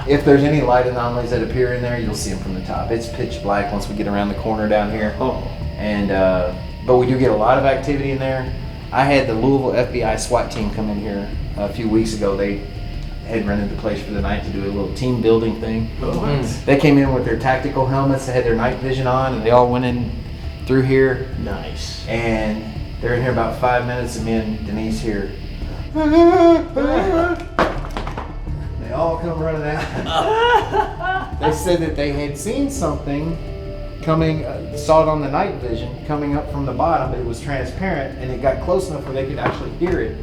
if there's any light anomalies that appear in there, you'll see them from the top. It's pitch black once we get around the corner down here. Oh. And but we do get a lot of activity in there. I had the Louisville FBI SWAT team come in here a few weeks ago. had rented the place for the night to do a little team building thing. They came in with their tactical helmets, they had their night vision on, and they all went in through here. Nice. And they're in here about 5 minutes, and me and Denise here. They all come running out. They said that they had seen something coming, saw it on the night vision, coming up from the bottom, but it was transparent, and it got close enough where they could actually hear it.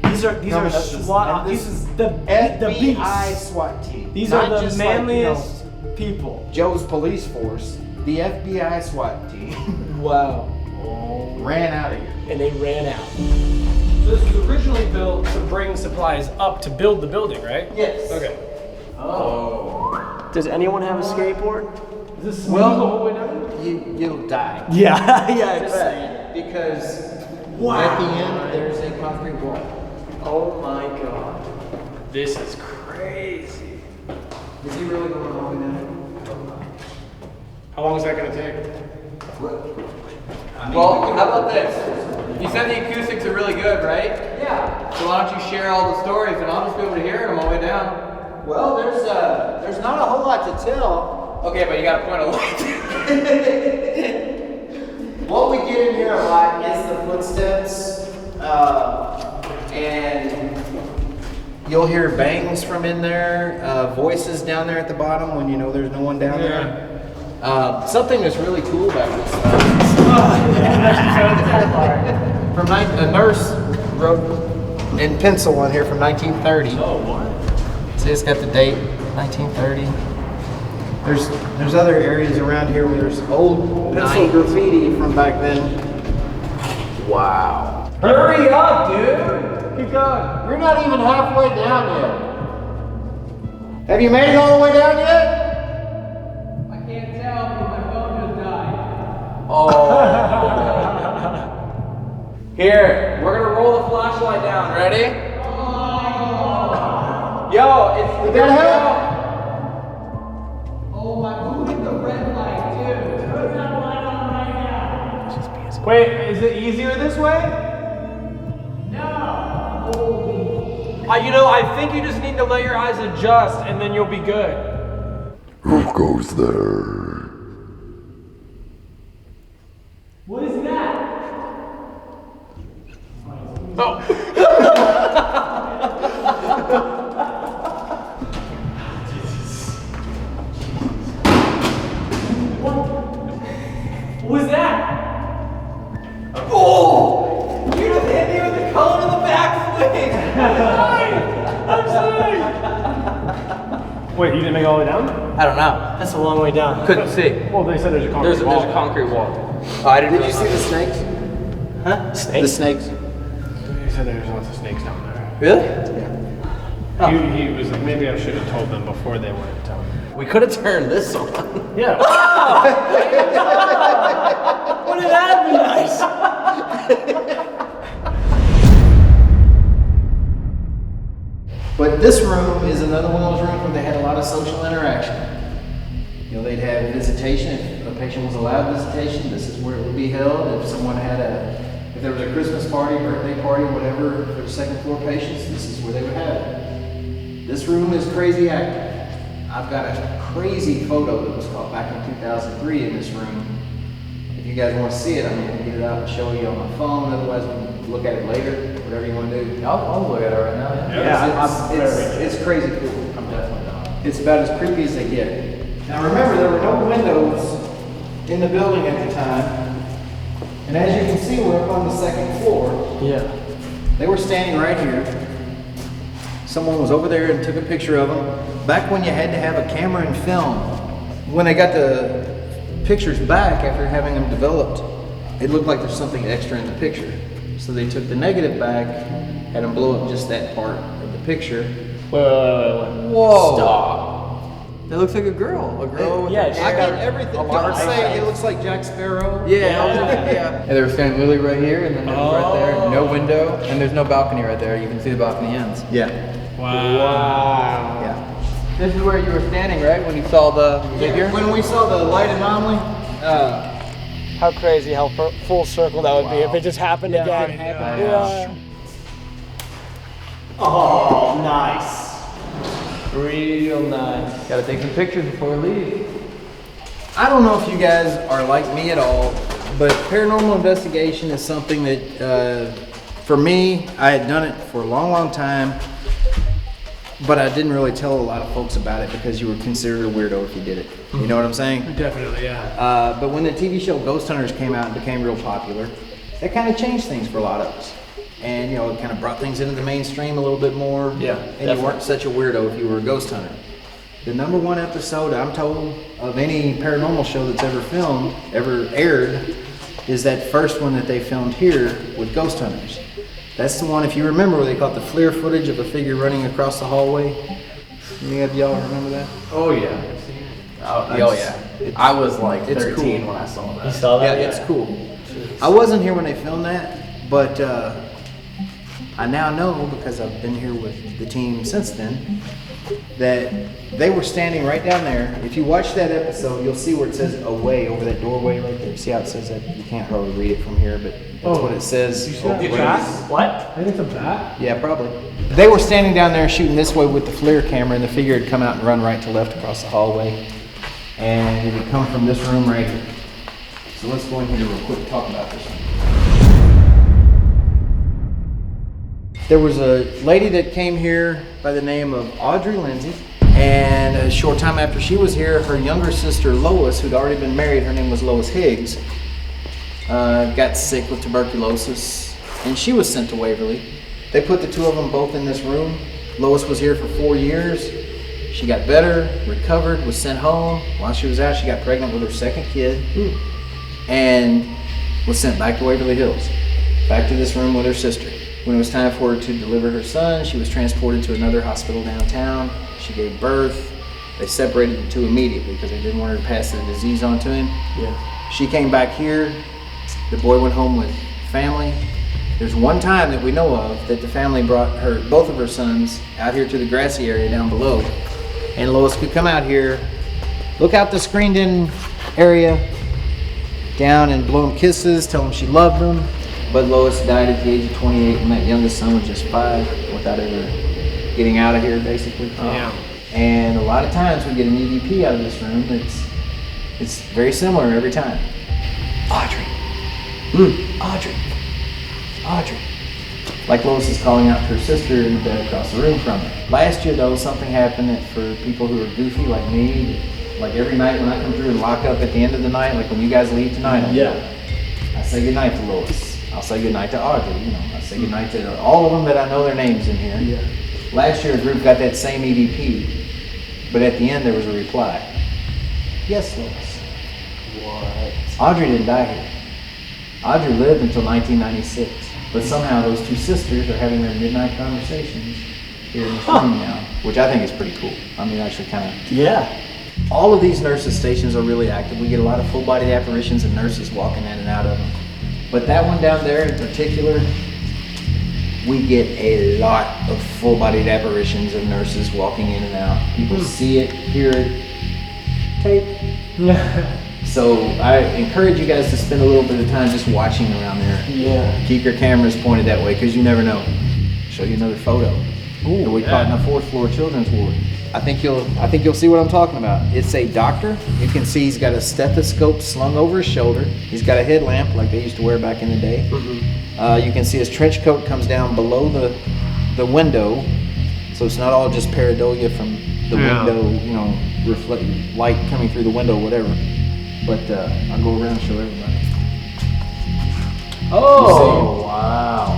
These are SWAT. This is the FBI beasts. SWAT team. These Not are the just manliest people. Joe's police force, the FBI SWAT team. Wow. Ran out of here. And they ran out. So this was originally built to bring supplies up to build the building, right? Yes. Okay. Does anyone have a skateboard? Is this smooth the whole way down? You'll die. Yeah, yeah. Just saying, because at the end there's a concrete wall. Oh my God. This is crazy. Is he really going all the way down? How long is that going to take? Well, how about this? You said the acoustics are really good, right? Yeah. So why don't you share all the stories and I'll just be able to hear them all the way down. Well, there's not a whole lot to tell. Okay, but you got a point of light. What we get in here a lot is the footsteps, and you'll hear bangs from in there, voices down there at the bottom when you know there's no one down there. Something that's really cool about this from a nurse wrote in pencil on here from 1930. Oh, what? So it's got the date, 1930. There's other areas around here where there's old pencil graffiti from back then. Wow. Hurry up, dude! Keep going. You're not even halfway down yet. Have you made it all the way down yet? I can't tell because my phone just died. Oh. Here, we're gonna roll the flashlight down. Ready? Yo, it's Did that help? Oh my, who hit the red light, dude? Turn that light on right now. Wait, is it easier this way? You know, I think you just need to let your eyes adjust and then you'll be good. Who goes there? What is that? Oh. What was that? Oh! You just hit me with the cone in the backswing! I'm sorry. Wait, you didn't make it all the way down? I don't know. That's a long way down. Couldn't see. Well, they said there's a concrete wall. There's a concrete wall. Oh, I didn't Did you see the snakes? Huh? The snakes. He said there's lots of snakes down there. Really? He was like, maybe I should have told them before they went down. We could have turned this on. Yeah. Wouldn't that be nice? But this room is another one of those rooms where they had a lot of social interaction. You know, they'd have visitation. If a patient was allowed visitation, this is where it would be held. If someone had if there was a Christmas party, birthday party, whatever, for the second floor patients, this is where they would have it. This room is crazy active. I've got a crazy photo that was caught back in 2003 in this room. If you guys want to see it, I'm going to get it out and show you on my phone. Otherwise, we can look at it later, whatever you want to do. I'll look at it right now. It's crazy cool. I'm definitely not. It's about as creepy as they get. Now remember, there were no windows in the building at the time. And as you can see, we're up on the second floor. Yeah. They were standing right here. Someone was over there and took a picture of them. Back when you had to have a camera and film, when they got the pictures back after having them developed, it looked like there's something extra in the picture. So they took the negative back, had them blow up just that part of the picture. Wait. Whoa! Stop. It looks like a girl. A girl with Yeah, a I got everything. Don't say it looks like Jack Sparrow. Yeah. And they were standing literally right here, and then it was right there. No window, and there's no balcony right there. You can see the balcony ends. Yeah. Wow. Yeah. This is where you were standing, right, when you saw the figure? When we saw the light anomaly, How crazy, how full circle that would be if it just happened again. it happened. Yeah. Oh, nice. Real nice. Gotta take some pictures before we leave. I don't know if you guys are like me at all, but paranormal investigation is something that, for me, I had done it for a long, long time, but I didn't really tell a lot of folks about it because you were considered a weirdo if you did it. You know what I'm saying? Definitely, yeah. But when the TV show Ghost Hunters came out and became real popular, that kind of changed things for a lot of us. And, you know, it kind of brought things into the mainstream a little bit more. Yeah, And definitely. you weren't such a weirdo if you were a ghost hunter. The #1 episode, I'm told, of any paranormal show that's ever aired, is that first one that they filmed here with ghost hunters. That's the one, if you remember, where they caught the FLIR footage of a figure running across the hallway. Any of y'all remember that? Oh yeah. Oh yeah. I was like It's 13 cool. when I saw that. You saw Yeah, that? it's cool. I wasn't here when they filmed that, but I now know, because I've been here with the team since then, that they were standing right down there. If you watch that episode, you'll see where it says away over that doorway right there. See how it says that? You can't hardly read it from here, but that's what it says. You see that bat? What? I think it's a bat. Yeah, probably. They were standing down there shooting this way with the FLIR camera, and the figure had come out and run right to left across the hallway. And it had come from this room right here. So let's go in here real quick and talk about this one. There was a lady that came here by the name of Audrey Lindsay, and a short time after she was here, her younger sister Lois, who'd already been married, her name was Lois Higgs, got sick with tuberculosis, and she was sent to Waverly. They put the two of them both in this room. Lois was here for 4 years. She got better, recovered, was sent home. While she was out, she got pregnant with her second kid, and was sent back to Waverly Hills, back to this room with her sister. When it was time for her to deliver her son, she was transported to another hospital downtown. She gave birth. They separated the two immediately because they didn't want her to pass the disease on to him. Yeah. She came back here. The boy went home with family. There's one time that we know of that the family brought both of her sons out here to the grassy area down below. And Lois could come out here, look out the screened in area, down and blow them kisses, tell them she loved them. But Lois died at the age of 28, and that youngest son was just 5 without ever getting out of here, basically. Yeah. And a lot of times we get an EVP out of this room it's very similar every time. Audrey. Audrey. Audrey. Like Lois is calling out to her sister in the bed across the room from her. Last year, though, something happened that for people who are goofy like me, like every night when I come through and lock up at the end of the night, like when you guys leave tonight, I say goodnight to Lois. I'll say goodnight to Audrey, I say goodnight to all of them that I know their names in here. Yeah. Last year, a group got that same EVP, but at the end there was a reply. Yes, Lois. What? Audrey didn't die here. Audrey lived until 1996, but somehow those two sisters are having their midnight conversations here in this room now, which I think is pretty cool. I mean, actually kind of. Yeah. All of these nurses' stations are really active. We get a lot of full-body apparitions and nurses walking in and out of them. But that one down there in particular, we get a lot of full-bodied apparitions of nurses walking in and out. People see it, hear it, tape. So I encourage you guys to spend a little bit of time just watching around there. Yeah. Keep your cameras pointed that way, because you never know. Show you another photo that we caught in a 4th floor children's ward. I think you'll see what I'm talking about. It's a doctor. You can see he's got a stethoscope slung over his shoulder. He's got a headlamp like they used to wear back in the day. You can see his trench coat comes down below the window, so it's not all just pareidolia from the window, reflect light coming through the window, whatever. But I'll go around and show everybody. Oh, wow.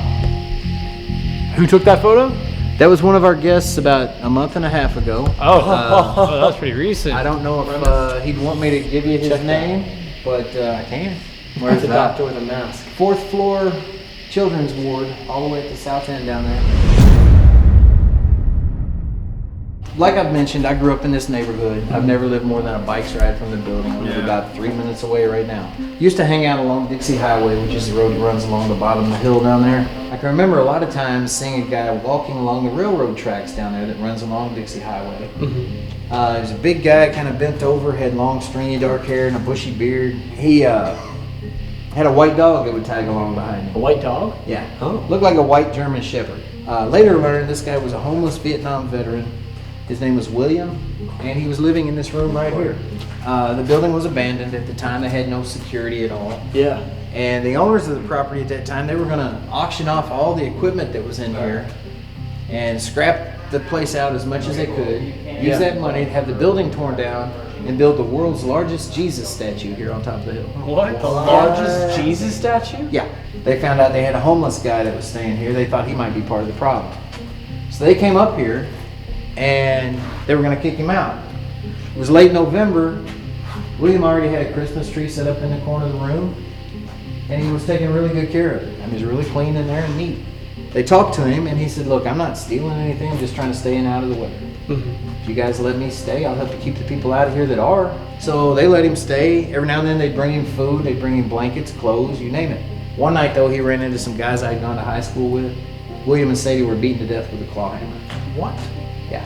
Who took that photo? That was one of our guests about a month and a half ago. Oh, that was pretty recent. I don't know if he'd want me to give you his name, but I can. Where's the doctor with a mask? 4th floor children's ward, all the way at the south end down there. Like I've mentioned, I grew up in this neighborhood. I've never lived more than a bike's ride from the building. I live about 3 minutes away right now. Used to hang out along Dixie Highway, which is the road that runs along the bottom of the hill down there. I can remember a lot of times seeing a guy walking along the railroad tracks down there that runs along Dixie Highway. He was a big guy, kind of bent over, had long, stringy, dark hair and a bushy beard. He had a white dog that would tag along behind him. A white dog? Yeah. Looked like a white German Shepherd. Later learned this guy was a homeless Vietnam veteran. His name was William, and he was living in this room right here. The building was abandoned at the time. They had no security at all. Yeah. And the owners of the property at that time, they were going to auction off all the equipment that was in here and scrap the place out as much as they could. Use that money to have the building torn down and build the world's largest Jesus statue here on top of the hill. What? The largest Jesus statue? Yeah. They found out they had a homeless guy that was staying here. They thought he might be part of the problem. So they came up here and they were going to kick him out. It was late November. William already had a Christmas tree set up in the corner of the room, and he was taking really good care of it. I mean, it was really clean in there and neat. They talked to him, and he said, look, I'm not stealing anything. I'm just trying to stay in out of the weather. If you guys let me stay, I'll help to keep the people out of here that are. So they let him stay. Every now and then they'd bring him food. They'd bring him blankets, clothes, you name it. One night, though, he ran into some guys I'd gone to high school with. William and Sadie were beaten to death with a claw hammer. What? Yeah.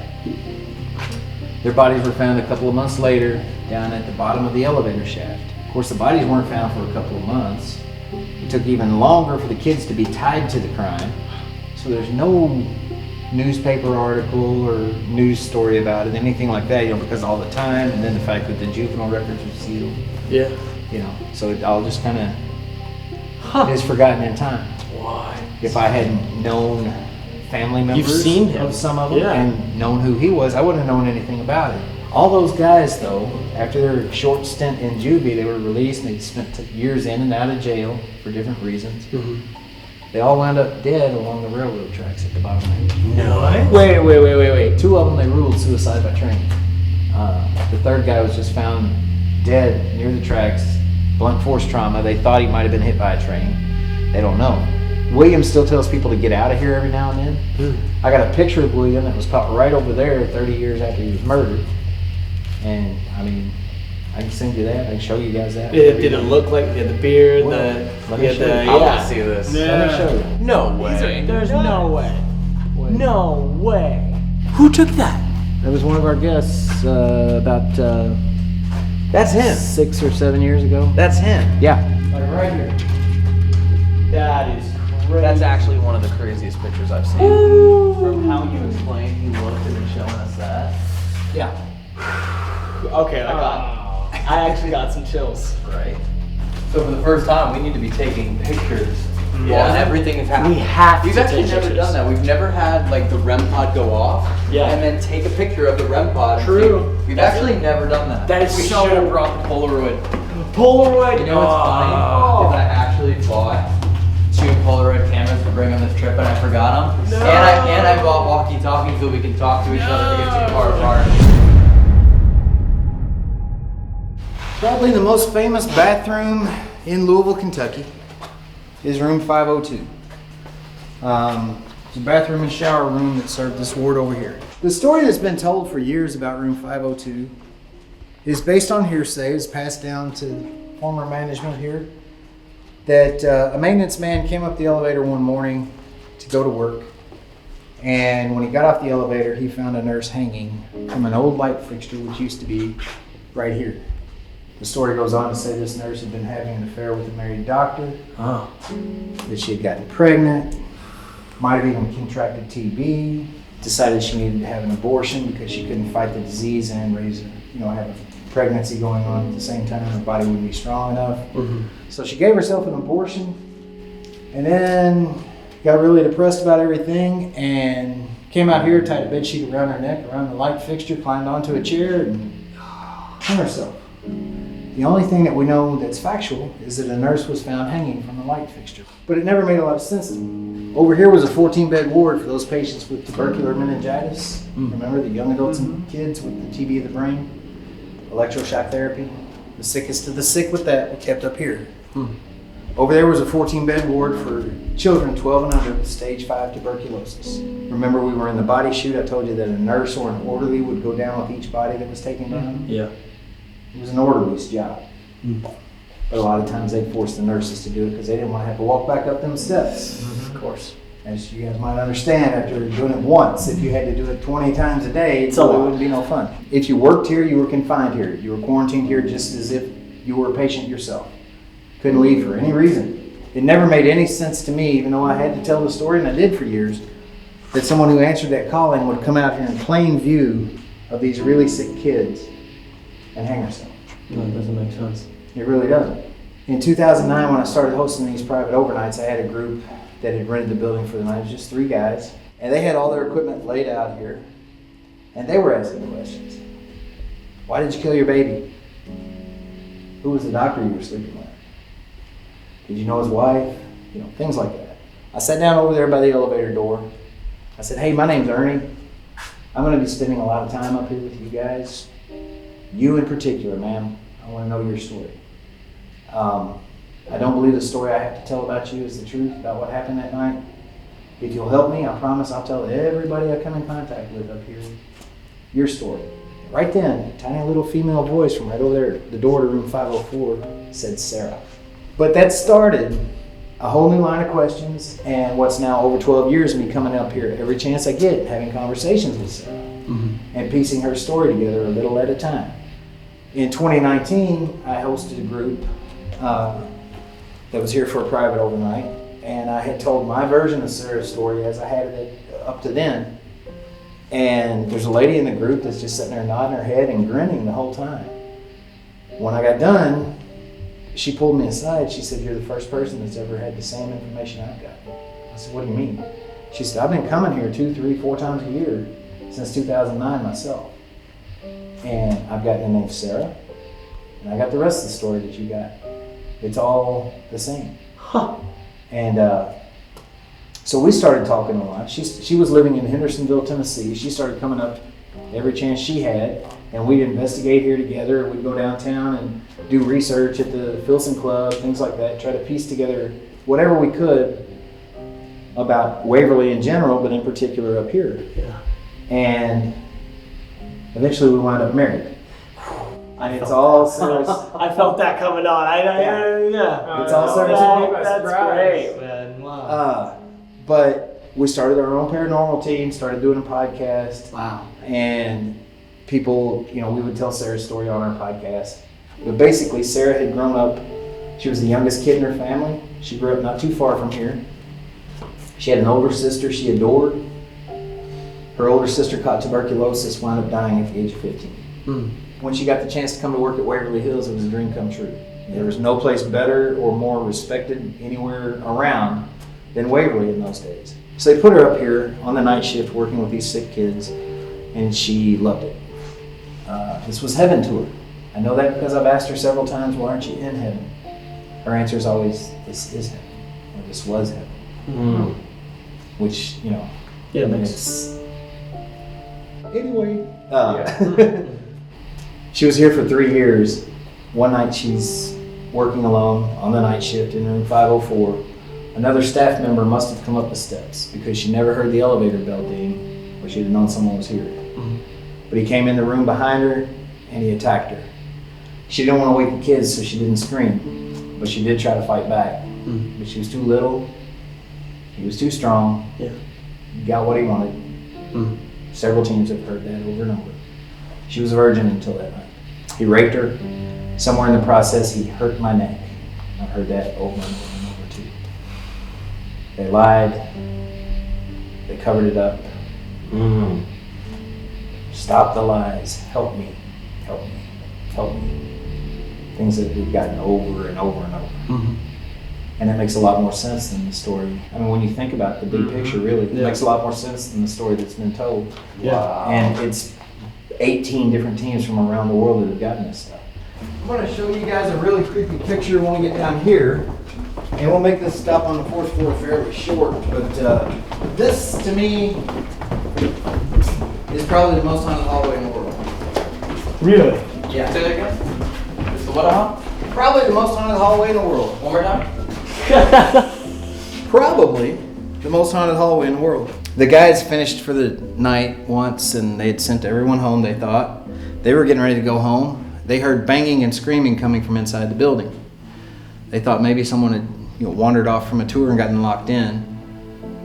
Their bodies were found a couple of months later down at the bottom of the elevator shaft. Of course, the bodies weren't found for a couple of months. It took even longer for the kids to be tied to the crime. So there's no newspaper article or news story about it, anything like that, because all the time, and then the fact that the juvenile records were sealed. Yeah. So it all just kind of is forgotten in time. Why? If I hadn't known family members You've seen him. of some of them and known who he was, I wouldn't have known anything about it. All those guys, though, after their short stint in juvie, they were released and they spent years in and out of jail for different reasons. They all wound up dead along the railroad tracks at the bottom of it. No. Wait. Two of them they ruled suicide by train. The third guy was just found dead near the tracks, blunt force trauma. They thought he might have been hit by a train. They don't know. William still tells people to get out of here every now and then. I got a picture of William that was caught right over there 30 years after he was murdered. And I mean, I can send you that. I can show you guys that. Did it look like he had the beard? Let me show you. I want to see this. Let me show you. No way. There's no way. No way. Who took that? That was one of our guests about That's him. 6 or 7 years ago. That's him. Yeah. Like right here. That is crazy. That's actually one of the craziest pictures I've seen. From how you explained he looked and then showing us that. Yeah. Okay, I actually got some chills. Right. So for the first time, we need to be taking pictures while everything is happening. We have We've to actually take never pictures. done that. We've never had like the REM pod go off and then take a picture of the REM pod. True. We've actually never done that. That is we so- should have brought the Polaroid. Polaroid. You know what's funny? Is I actually bought 2 Polaroid cameras to bring on this trip and I forgot them. No. And I bought walkie-talkies so we can talk to each other to get too far apart. Probably the most famous bathroom in Louisville, Kentucky is room 502. It's a bathroom and shower room that served this ward over here. The story that's been told for years about room 502 is based on hearsay. It's passed down to former management here that a maintenance man came up the elevator one morning to go to work, and when he got off the elevator he found a nurse hanging from an old light fixture which used to be right here. The story goes on to say this nurse had been having an affair with a married doctor, that she had gotten pregnant, might have even contracted TB, decided she needed to have an abortion because she couldn't fight the disease and raise have a pregnancy going on at the same time. Her body wouldn't be strong enough. So she gave herself an abortion and then got really depressed about everything and came out here, tied a bed sheet around her neck, around the light fixture, climbed onto a chair and hung herself. The only thing that we know that's factual is that a nurse was found hanging from the light fixture. But it never made a lot of sense to me. Over here was a 14-bed ward for those patients with tubercular meningitis. Remember, the young adults and kids with the TB of the brain? Electroshock therapy. The sickest of the sick with that were kept up here. Over there was a 14-bed ward for children 12 and under with stage 5 tuberculosis. Remember, we were in the body chute. I told you that a nurse or an orderly would go down with each body that was taken down. Yeah. It was an orderly's job. But a lot of times they'd force the nurses to do it because they didn't want to have to walk back up them steps. Of course. As you guys might understand, after doing it once, if you had to do it 20 times a day, it wouldn't be no fun. If you worked here, you were confined here. You were quarantined here just as if you were a patient yourself. Couldn't leave for any reason. It never made any sense to me, even though I had to tell the story, and I did for years, that someone who answered that calling would come out here in plain view of these really sick kids and hang herself. No, it doesn't make sense. It really doesn't. In 2009, when I started hosting these private overnights, I had a group that had rented the building for the night. It was just 3 guys. And they had all their equipment laid out here. And they were asking questions. Why did you kill your baby? Who was the doctor you were sleeping with? Did you know his wife? You know, things like that. I sat down over there by the elevator door. I said, hey, my name's Ernie. I'm going to be spending a lot of time up here with you guys. You in particular, ma'am. I want to know your story. I don't believe the story I have to tell about you is the truth about what happened that night. If you'll help me, I promise I'll tell everybody I come in contact with up here your story. Right then, a tiny little female voice from right over there, the door to room 504, said Sarah. But that started a whole new line of questions, and what's now over 12 years of me coming up here every chance I get, having conversations with Sarah, and piecing her story together a little at a time. In 2019, I hosted a group that was here for a private overnight, and I had told my version of Sarah's story as I had it up to then. And there's a lady in the group that's just sitting there nodding her head and grinning the whole time. When I got done, she pulled me aside. She said, you're the first person that's ever had the same information I've got. I said, what do you mean? She said, I've been coming here 2, 3, 4 times a year since 2009 myself. And I've got your name Sarah, and I got the rest of the story that you got. It's all the same. And so we started talking a lot. She was living in Hendersonville, Tennessee. She started coming up every chance she had, and we'd investigate here together. We'd go downtown and do research at the Filson Club, things like that, try to piece together whatever we could about Waverly in general, but in particular up here. Yeah. And eventually we wound up married. It's all Sarah's. I felt that coming on. It's all Sarah's. That's great, man. Wow. But we started our own paranormal team, started doing a podcast. Wow. And people, we would tell Sarah's story on our podcast. But basically, Sarah had grown up, she was the youngest kid in her family. She grew up not too far from here. She had an older sister she adored. Her older sister caught tuberculosis, wound up dying at the age of 15. When she got the chance to come to work at Waverly Hills, it was a dream come true. There was no place better or more respected anywhere around than Waverly in those days. So they put her up here on the night shift working with these sick kids, and she loved it. This was heaven to her. I know that because I've asked her several times, why aren't you in heaven? Her answer is always, this is heaven, or this was heaven. Which, Yeah, makes Anyway. She was here for 3 years. One night she's working alone on the night shift in room 504. Another staff member must have come up the steps because she never heard the elevator bell ding, or she'd have known someone was here. But he came in the room behind her and he attacked her. She didn't want to wake the kids, so she didn't scream, but she did try to fight back. But she was too little, he was too strong. He got what he wanted. Several teams have heard that over and over. She was a virgin until that night. He raped her. Somewhere in the process, he hurt my neck. I've heard that over and over and over too. They lied. They covered it up. Stop the lies. Help me. Help me. Help me. Things that we've gotten over and over and over. And it makes a lot more sense than the story. I mean, when you think about the big picture, really, it makes a lot more sense than the story that's been told. And it's 18 different teams from around the world that have gotten this stuff. I'm going to show you guys a really creepy picture when we get down here. And we'll make this stop on the 4th floor fairly short. But this, to me, is probably the most haunted hallway in the world. Really? Yeah. Say that again? It's the what? Probably the most haunted hallway in the world. One more time? Probably the most haunted hallway in the world. The guys finished for the night once, and they had sent everyone home, they thought. They were getting ready to go home. They heard banging and screaming coming from inside the building. They thought maybe someone had wandered off from a tour and gotten locked in.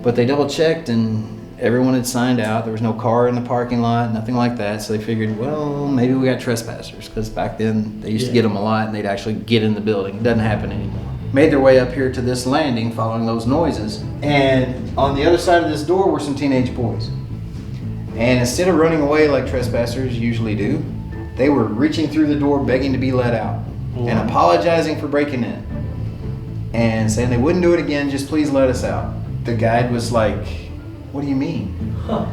But they double checked and everyone had signed out. There was no car in the parking lot, nothing like that. So they figured, well, maybe we got trespassers, because back then they used to get them a lot and they'd actually get in the building. It doesn't happen anymore. made their way up here to this landing following those noises. And on the other side of this door were some teenage boys. And instead of running away like trespassers usually do, they were reaching through the door begging to be let out and apologizing for breaking in and saying they wouldn't do it again, just please let us out. The guide was like, what do you mean? Huh.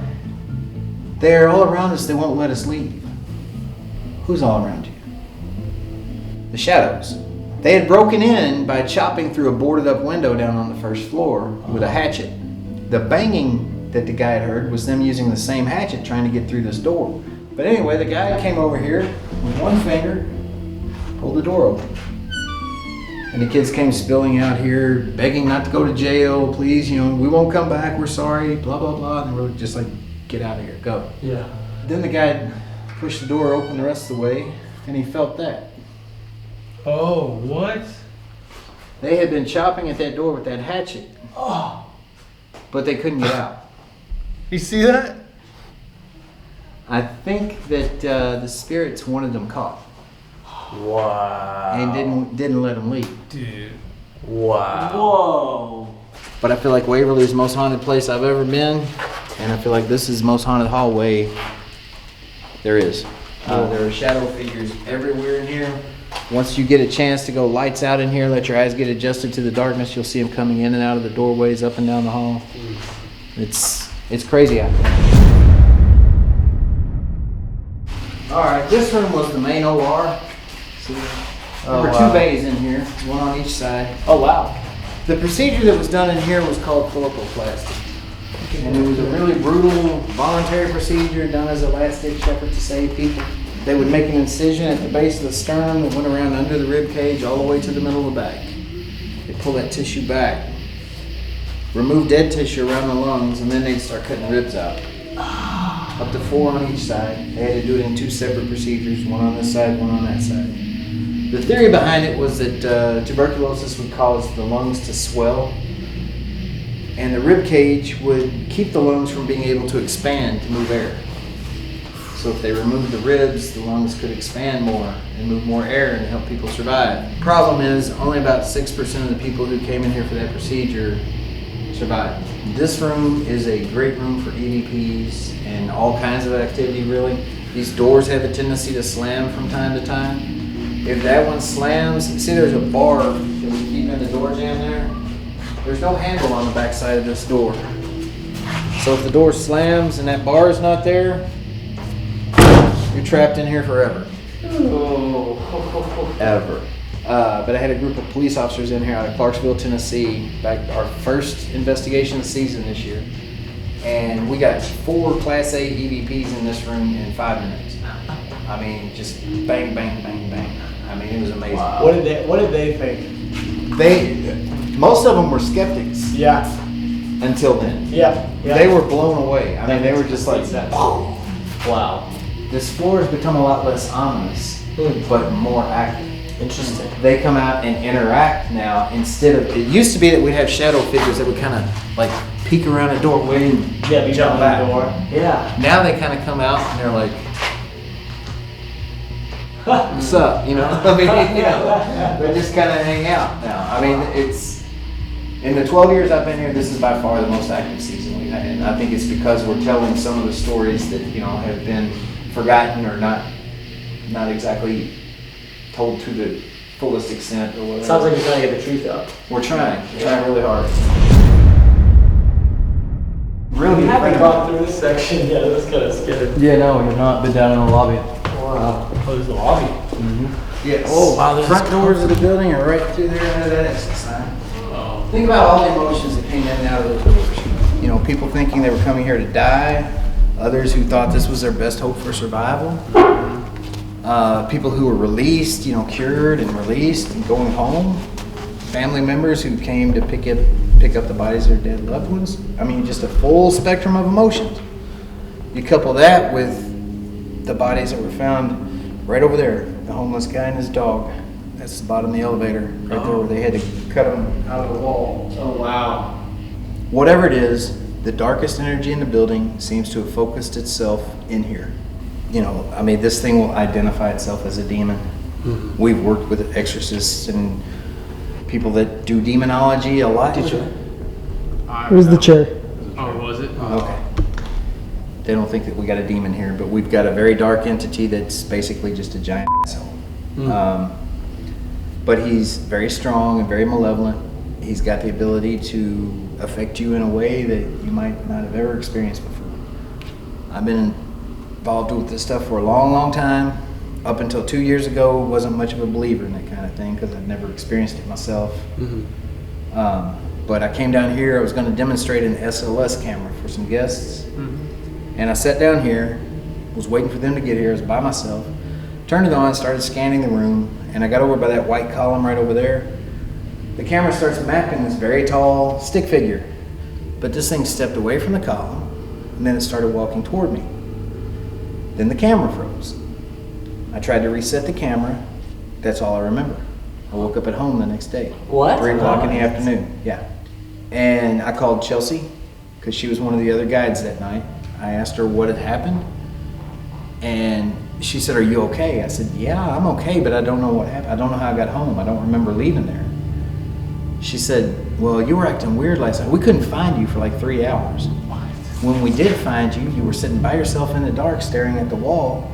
They're all around us, they won't let us leave. Who's all around you? The shadows. They had broken in by chopping through a boarded up window down on the first floor with a hatchet. The banging that the guy had heard was them using the same hatchet trying to get through this door. But anyway, the guy came over here with one finger, pulled the door open. And the kids came spilling out here, begging not to go to jail, please, we won't come back, we're sorry, blah, blah, blah. And they were just like, get out of here, go. Yeah. Then the guy pushed the door open the rest of the way, and he felt that. Oh, what? They had been chopping at that door with that hatchet. Oh. But they couldn't get out. You see that? I think that the spirits wanted them caught. Wow. And didn't let them leave. Dude. Wow. Whoa. But I feel like Waverly is the most haunted place I've ever been, and I feel like this is the most haunted hallway there is. There are shadow figures everywhere in here. Once you get a chance to go lights out in here, let your eyes get adjusted to the darkness, you'll see them coming in and out of the doorways, up and down the hall. It's crazy out there. All right, this room was the main OR. See, there were two bays in here, one on each side. Oh, wow. The procedure that was done in here was called philippoplasty. And it was a really brutal, voluntary procedure done as a last-ditch effort to save people. They would make an incision at the base of the sternum that went around under the rib cage all the way to the middle of the back. They'd pull that tissue back, remove dead tissue around the lungs, and then they'd start cutting ribs out. Up to 4 on each side. They had to do it in 2 separate procedures, one on this side, one on that side. The theory behind it was that tuberculosis would cause the lungs to swell, and the rib cage would keep the lungs from being able to expand to move air. So if they removed the ribs, the lungs could expand more and move more air and help people survive. Problem is, only about 6% of the people who came in here for that procedure survived. This room is a great room for EVPs and all kinds of activity, really. These doors have a tendency to slam from time to time. If that one slams, see there's a bar that we keep in the door jamb there? There's no handle on the back side of this door. So if the door slams and that bar is not there, you're trapped in here forever. Ever. But I had a group of police officers in here out of Clarksville, Tennessee, back our first investigation of the season this year. And we got 4 Class A EVPs in this room in 5 minutes. I mean, just bang, bang, bang, bang. I mean, it was amazing. Wow. What did they think? Most of them were skeptics. Yeah. Until then. Yeah. They were blown away. I mean, they were just like, wow. This floor has become a lot less ominous, but more active. Interesting. They come out and interact now instead of, it used to be that we'd have shadow figures that would kind of like peek around a doorway and jump back. Yeah. Now they kind of come out and they're like, what's up? I mean, they just kind of hang out now. I mean, it's, in the 12 years I've been here, this is by far the most active season we've had. And I think it's because we're telling some of the stories that, have been forgotten or not exactly told to the fullest extent or whatever. Sounds like you're trying to get the truth out. We're trying really hard. We haven't gone through this section yet. That's kind of scary. Yeah, no, you've not been down in the lobby. Wow. Oh, there's the lobby. Mm-hmm. Yes. Oh, wow. The front doors of the building are right through there under that exit sign. Oh. Think about all the emotions that came in and out of those doors. People thinking they were coming here to die. Others who thought this was their best hope for survival. People who were released, cured and released and going home. Family members who came to pick up the bodies of their dead loved ones. I mean, just a full spectrum of emotions. You couple that with the bodies that were found right over there. The homeless guy and his dog. That's the bottom of the elevator, right there where they had to cut them out of the wall. Oh, wow. Whatever it is, the darkest energy in the building seems to have focused itself in here. This thing will identify itself as a demon. Mm-hmm. We've worked with exorcists and people that do demonology a lot. It was the chair. Oh, was it? Okay. They don't think that we got a demon here, but we've got a very dark entity that's basically just a giant asshole. But he's very strong and very malevolent. He's got the ability to affect you in a way that you might not have ever experienced before. I've been involved with this stuff for a long, long time. Up until 2 years ago, wasn't much of a believer in that kind of thing because I'd never experienced it myself. But I came down here, I was going to demonstrate an SLS camera for some guests. And I sat down here, was waiting for them to get here, I was by myself, turned it on, started scanning the room, and I got over by that white column right over there. The camera starts mapping this very tall stick figure. But this thing stepped away from the column, and then it started walking toward me. Then the camera froze. I tried to reset the camera, that's all I remember. I woke up at home the next day. What? 3 o'clock in the afternoon, yeah. And I called Chelsea, because she was one of the other guides that night. I asked her what had happened, and she said, "Are you okay?" I said, "Yeah, I'm okay, but I don't know what happened. I don't know how I got home. I don't remember leaving there." She said, "Well, you were acting weird last night. We couldn't find you for like 3 hours. When we did find you, you were sitting by yourself in the dark staring at the wall,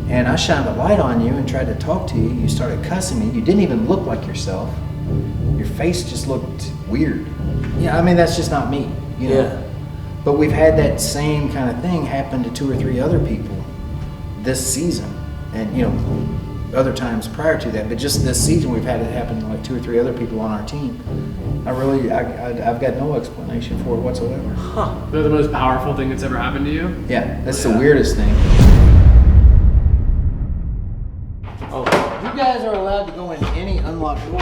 and I shined a light on you and tried to talk to you. You started cussing me. You didn't even look like yourself. Your face just looked weird." Yeah, I mean, that's just not me, you know? Yeah. But we've had that same kind of thing happen to 2 or 3 other people this season, and you know, other times prior to that. But just this season, we've had it happen to like 2 or 3 other people on our team. I've got no explanation for it whatsoever. Huh. They're the most powerful thing that's ever happened to you? Yeah, that's the weirdest thing. Oh, you guys are allowed to go in any unlocked door.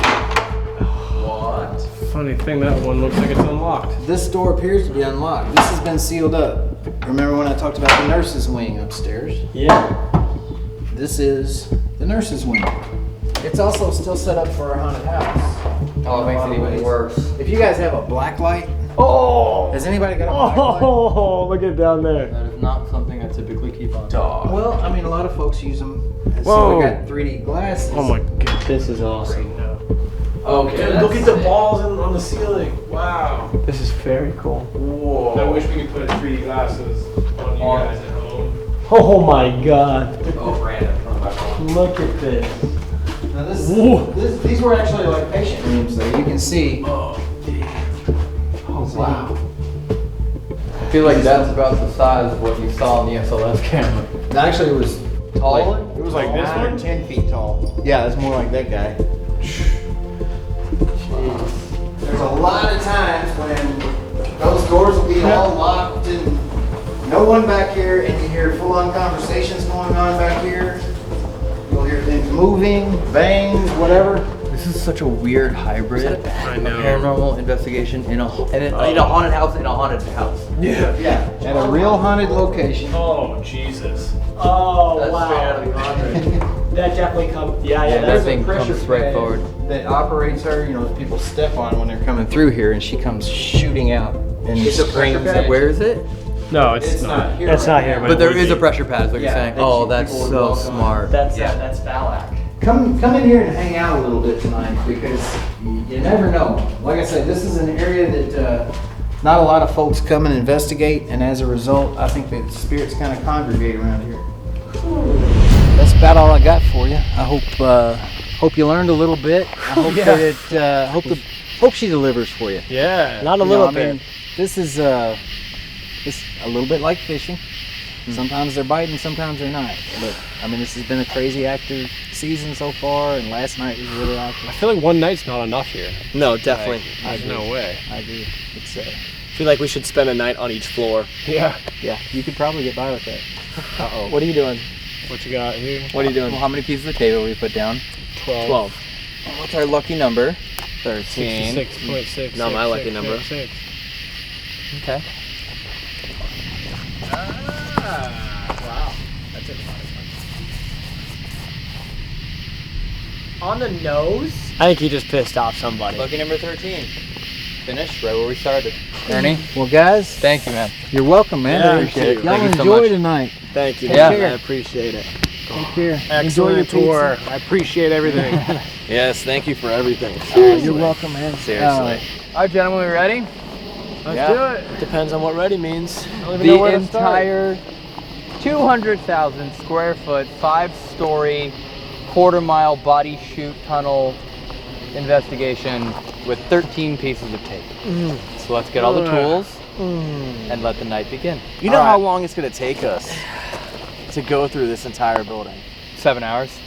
What? Funny thing, that one looks like it's unlocked. This door appears to be unlocked. This has been sealed up. Remember when I talked about the nurses' wing upstairs? Yeah. This is the nurses' wing. It's also still set up for our haunted house. Oh, it makes it even worse. If you guys have a black light, Oh! has anybody got a black light? Oh, look at down there. That is not something I typically keep on. Well, I mean, a lot of folks use them. So Whoa. we got 3D glasses. Oh my god. This is awesome. Okay, Look at the balls on the ceiling. Wow. This is very cool. Whoa. I wish we could put 3D glasses on you guys at home. Oh my god. Oh, Brandon, from my phone. Look at this. Now these were actually like patient rooms, though. You can see. Oh, Oh wow. I feel like that's about the size of what you saw on the SLS camera. Actually, it was taller. It was like this 9 or one? 10 feet tall. Yeah, that's more like that guy. There's a lot of times when those doors will be all locked and no one back here, and you hear full-on conversations going on back here. You'll hear things moving, bangs, whatever. This is such a weird hybrid. I know. Paranormal investigation in a haunted house in a haunted house. Yeah. Yeah, at a real haunted location. Oh, Jesus. Oh That's wow. straight out of the Conjuring. That definitely comes. Yeah, that There's thing a pressure comes straight pad forward. that operates her, you know, that people step on when they're coming through here, and she comes shooting out and It's a pressure screams. pad. Where is it? No, it's not here. It's not here, But there is a a. pressure pad, is what you're Yeah, saying. that Oh, you- that's people would so walk on. smart. That's Balak. Come in here and hang out a little bit tonight, because you never know. Like I said, this is an area that not a lot of folks come and investigate, and as a result, I think that spirits kind of congregate around here. That's about all I got for you. I hope you learned a little bit. I hope that it hope she delivers for you. Yeah. Not a You know, little I bit. mean, this is a little bit like fishing. Sometimes they're biting, sometimes they're not. But I mean, this has been a crazy active season so far, and last night was really active. I feel like one night's not enough here. No, definitely. There's no way. I agree. It's I feel like we should spend a night on each floor. Yeah. yeah, you could probably get by with that. Uh-oh. What are you doing? What you got here? What are you doing? Well, how many pieces of cable we put down? 12. What's our lucky number? 13. 66.6. Not my lucky number. Okay. Wow. That's it. On the nose? I think he just pissed off somebody. Lucky number 13. Finished right where we started. Ernie, Well, guys, thank you, man. you're welcome, man. Yeah, appreciate it. Y'all Thank you so enjoy much. tonight. Thank you. Take man. care. I appreciate it. Take care. Excellent Enjoy your tour. pizza. I appreciate everything. Yes, thank you for everything. You're welcome, man. Seriously. All right, gentlemen, we ready? Let's do it. It depends on what ready means. I don't even know The where to start. entire 200,000 square foot, 5-story, quarter-mile body chute tunnel investigation with 13 pieces of tape. So let's get all the tools and let the night begin. You know how long it's gonna take us to go through this entire building? 7 hours.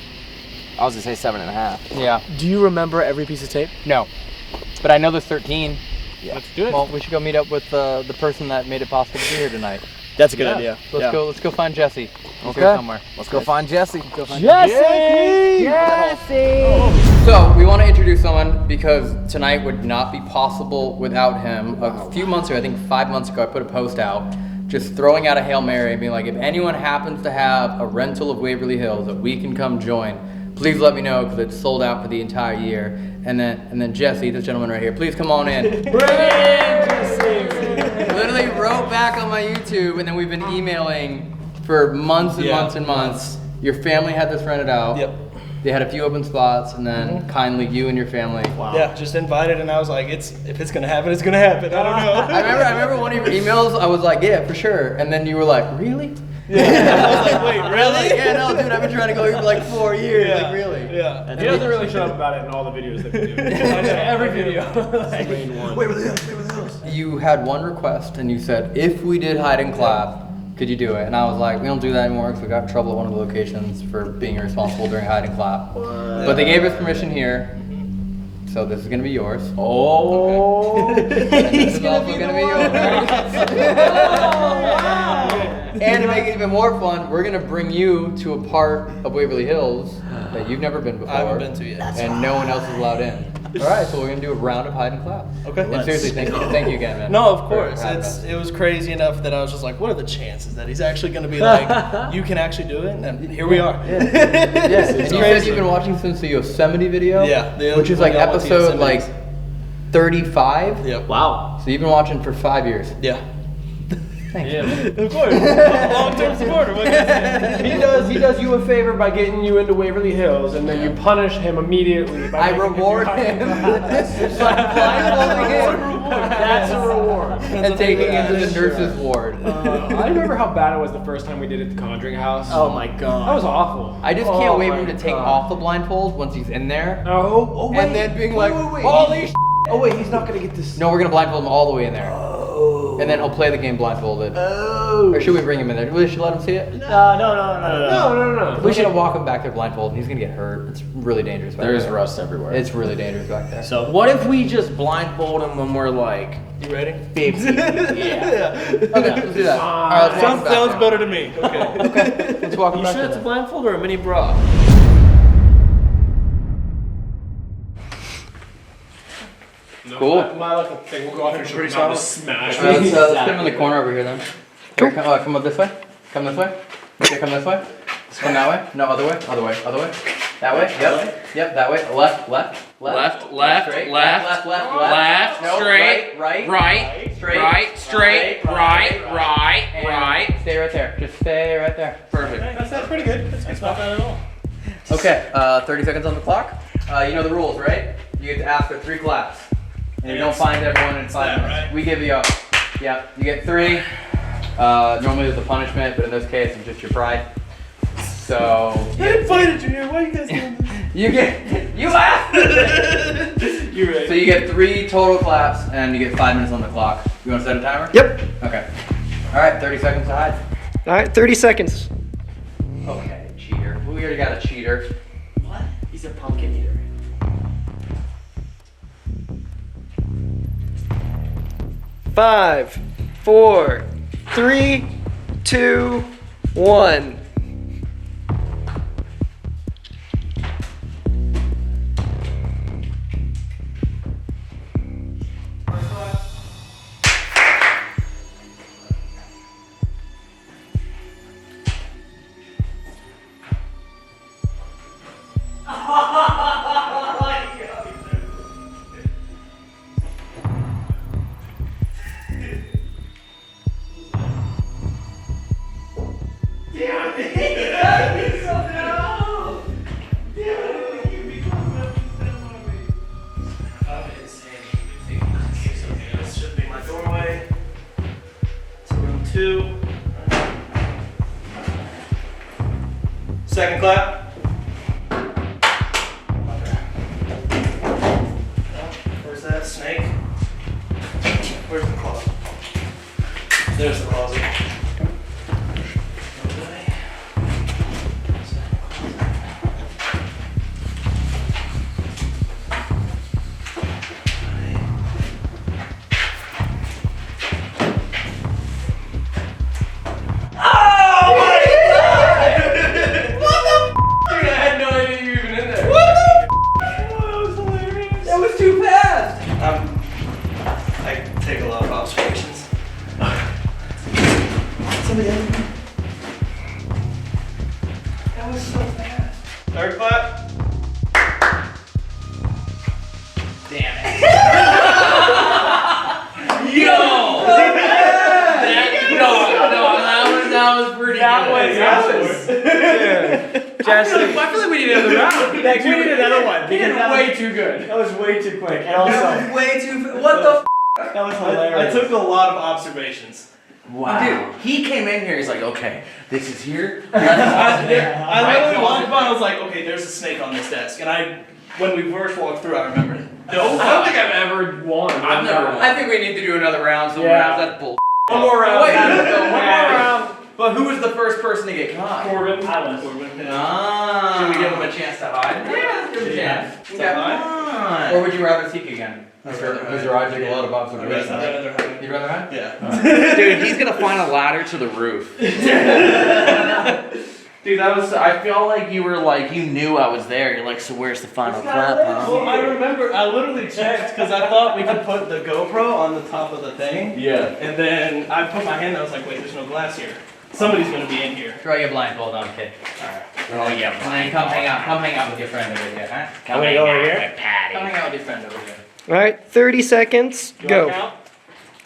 I was gonna say 7.5. Yeah. Do you remember every piece of tape? No. But I know there's 13. Yeah. Let's do it. Well, we should go meet up with the person that made it possible to be here tonight. That's a good idea. So let's go find Jesse. He's Okay. here somewhere. Let's go find Jesse. Jesse! So we want to introduce someone because tonight would not be possible without him. A few months ago, I think 5 months ago, I put a post out just throwing out a Hail Mary and being like, if anyone happens to have a rental of Waverly Hills that we can come join, please let me know because it's sold out for the entire year. And then Jesse, this gentleman right here, please come on in. Literally wrote back on my YouTube, and then we've been emailing for months and months and months. Your family had this rented out. Yep. They had a few open spots, and then kindly you and your family. Wow. Yeah, just invited, and I was like, if it's gonna happen, it's gonna happen. I don't know. I remember one of your emails. I was like, yeah, for sure. And then you were like, really? Yeah. I was like, wait, I was really? like, yeah, no, dude, I've been trying to go here for like 4 years. Yeah. Like, really? Yeah. He doesn't really shut up about it in all the videos that we do. Every video. You had one request, and you said, if we did hide and clap, could you do it? And I was like, we don't do that anymore because we got in trouble at one of the locations for being irresponsible during hide and clap. But they gave us permission here, so this is gonna be yours. Oh. And this is also gonna be yours. And to make it even more fun, we're gonna bring you to a part of Waverly Hills that you've never been before. I haven't been to yet. And no one else is allowed in. All right, so we're gonna do a round of hide and clap. Okay. And seriously, thank you again, man. No, of course. for having us. It was crazy enough that I was just like, what are the chances that he's actually going to be like, you can actually do it? And here we are. Yes. And you said you've been watching since the Yosemite video? Yeah. Which is like when I went to episode Yosemite. like 35? Yep. Wow. So you've been watching for 5 years. Yeah. Thank you. Of course. Long-term supporter. What can I say? He does you a favor by getting you into Waverly Hills, and then you punish him immediately by I making reward him. It's like blindfolding him. That's a reward. And taking him to the nurse's ward. I remember how bad it was the first time we did it at the Conjuring House. Oh my god. That was awful. I just can't Oh wait for my him to take God. off the blindfold once he's in there. Oh, And then being like, holy sh**. Oh wait, he's not gonna get this. No, we're gonna blindfold him all the way in there. And then he'll play the game blindfolded. Or should we bring him in there? We should let him see it? No. We should walk him back there blindfolded. He's gonna get hurt. It's really dangerous back there. There's rust everywhere. It's really dangerous back there. So what if we just blindfold him when we're like You ready? 50? Yeah. Okay, let's do that. All right, let's walk him back Sounds there. better to me. Okay. Let's walk him You back sure it's a there. blindfold or a mini bra? Cool. My lucky thing will go off and pretty smash. All right, let's put him in the corner over here then. Here, come up this way. Come this way. Okay, come this way. Come that way. No, other way. Other way. Other way. That way. Yep, that way. Left. Straight. Left. No, straight, right. Straight. Right. Stay right there. Just stay right there. Perfect. That's pretty good. That's not bad at all. Okay, 30 seconds on the clock. You know the rules, right? You get to ask for 3 claps. And you don't find everyone in 5 minutes. right? We give you you get 3. Normally there's a punishment, but in this case it's just your pride. So I invited you here. Why are you guys doing this? you asked. You're right. So you get 3 total claps and you get 5 minutes on the clock. You want to set a timer? Yep. Okay. All right, 30 seconds to hide. All right, 30 seconds. Okay, cheater. We already got a cheater. What? He's a pumpkin eater. 5, 4, 3, 2, 1. Damn it! 2. Second clap. Where's that snake? Where's the closet? There's the closet. Third clap. Damn it. Yo! That was pretty good. Jesse. I feel like we need another round. We need another one. He did way too good. That was way too quick. And also, That was way too. What the? that was hilarious. I took a lot of observations. Wow. Dude, he came in here, he's like, okay, this is here. I literally walked by and I was like, okay, there's a snake on this desk. And when we first walked through, I remembered it. No, I don't think I've ever won. I've never won. I think we need to do another round somewhere else. That's bull. One more round. Wait, One more round. But who was the first person to get caught? Corbin. I was. Corbin. Ah. Should we give him a chance to hide? Yeah, let's give him a chance. To hide? Or would you rather seek again? Because your eyes take a lot of observations. You'd rather hide? Yeah. Dude, he's gonna find a ladder to the roof. Dude, I feel like you were like, you knew I was there. You're like, so where's the final clap, huh? Well, I remember, I literally checked because I thought we could put the GoPro on the top of the thing. Yeah. And then I put my hand and I was like, wait, there's no glass here. Somebody's gonna be in here. Throw your blindfold on, kid. Alright. Oh yeah, blind. Come hang out with your friend over here, huh? I'm gonna go over here. Come hang out with your friend over here. All right, 30 seconds. You Go. wanna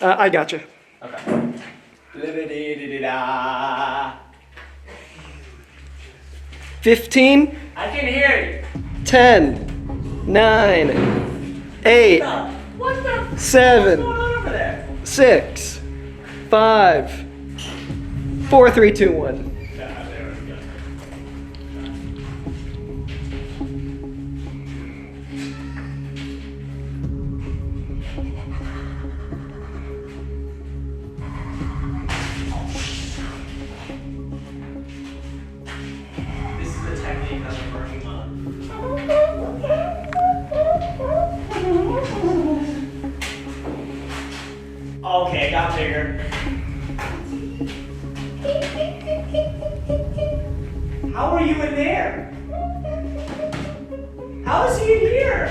count? I gotcha. Okay. 15. I can hear 10. 9. 8. you. What the 7. over there? 6. 5. 4, 3, 2, 1. This is the technique that I'm working on. Okay, got bigger. How are you in there? How is he in here?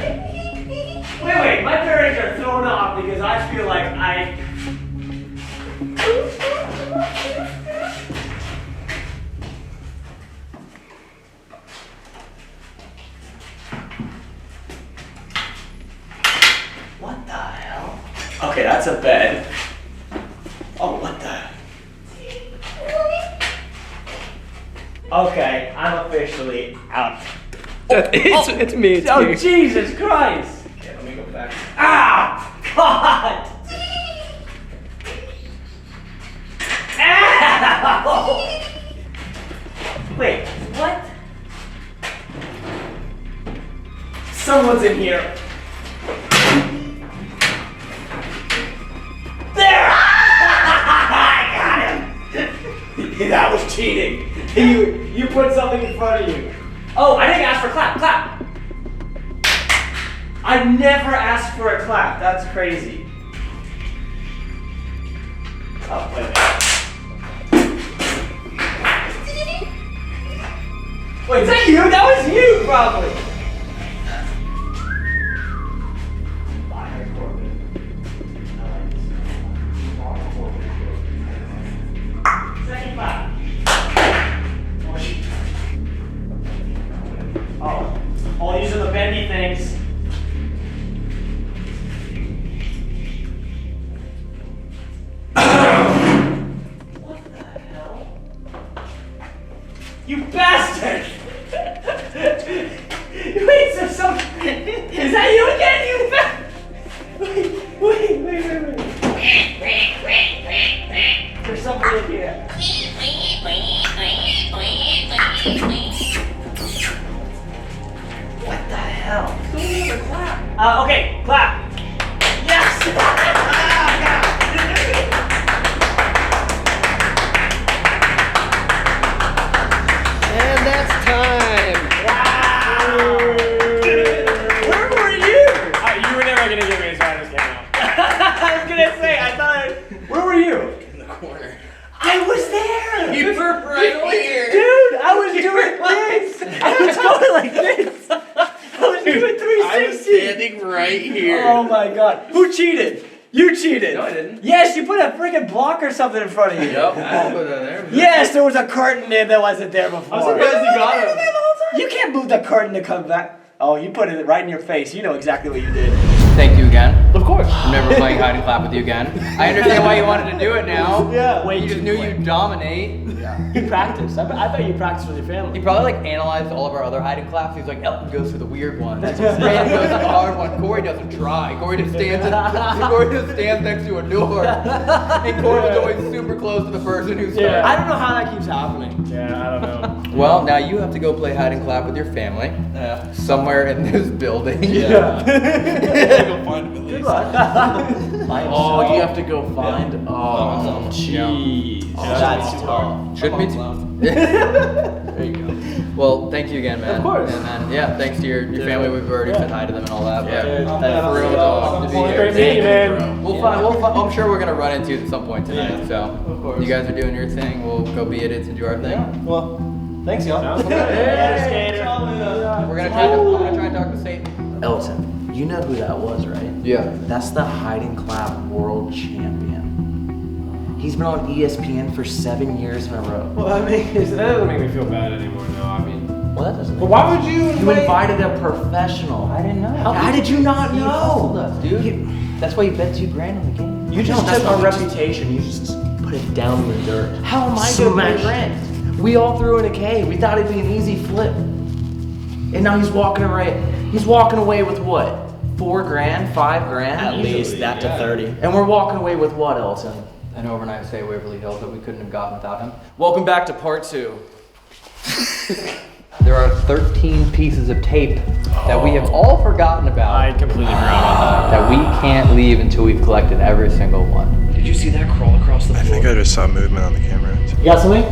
Wait, my parents are thrown off because I feel like What the hell? Okay, that's a bed. Oh, what the? Okay, I'm officially out. It's me. It's Oh, me. Jesus Christ! Okay, let me go back. Ah! God! Ow! Wait, what? Someone's in here. There! I got him! That was cheating. You put something in front of you. Oh, I didn't ask for clap. Clap! I never asked for a clap. That's crazy. Oh, wait a minute. Wait, is that you? That was you, probably. Second clap. Oh, these are the bendy things. What the hell? You bastard! in here. What the hell? Okay, clap. Yes! And that's time. Where were you? You were never gonna give me a sign this came out. I was gonna say, I thought. Where were you? In the corner. I was there. You were right here. Dude, I was doing this. I was going like this. I was doing 360. I was standing right here. Oh my god. Who cheated? You cheated. No, I didn't. Yes, you put a freaking block or something in front of you. Yep. I'll put that there. Yes, there was a curtain there that wasn't there before. I'm surprised you got him. You can't move the curtain to come back. Oh, you put it right in your face. You know exactly what you did. Thank you again. Of course. I'm never playing hide and clap with you again. I understand why you wanted to do it now. Yeah. You just knew you'd dominate. You practiced. I bet you practiced with your family. He probably like analyzed all of our other hide and claps. He's like, Elton goes for the weird one. Brandon goes for the hard one. Corey doesn't try. Corey just stands next to a door. And Corey was always super close to the person who started. I don't know how that keeps happening. Yeah, I don't know. Well, now you have to go play hide and clap with your family. Somewhere in this building. Yeah. Go find him at least. Good luck. Oh, you have to go find. Oh, jeez. That's tough. Should be. There you go. Well, thank you again, man. Of course. And then, yeah, thanks to your family. We've already said hi to them and all that. Yeah. But for real, though, to be here. Great meeting, man. We'll find. I'm sure we're gonna run into you at some point tonight. So, of course. you guys are doing your thing. We'll go be it and do our thing. Well, thanks, y'all. Sounds good. We're gonna try. I'm gonna try and talk to Satan. Elton, you know who that was, right? Yeah. That's the hide and clap world champion. He's been on ESPN for 7 years in a row. Well, that doesn't make me feel bad anymore. No, I mean. Well, that doesn't. But why would you? You invited a professional. I didn't know. How did you not He hustled know? us, dude. That's why you bet $2 grand on the game. You just No, that's took our not- reputation. You just put it down in the dirt. How am I gonna pay rent? We all threw in a K. We thought it'd be an easy flip. And now he's walking away. He's walking away with what? 4 grand, 5 grand? At least that to 30. And we're walking away with what, Elton? An overnight stay at Waverly Hills that we couldn't have gotten without him. Welcome back to part 2. There are 13 pieces of tape that we have all forgotten about. I completely forgot about that we can't leave until we've collected every single one. Did you see that crawl across the floor? I think I just saw movement on the camera. You got something?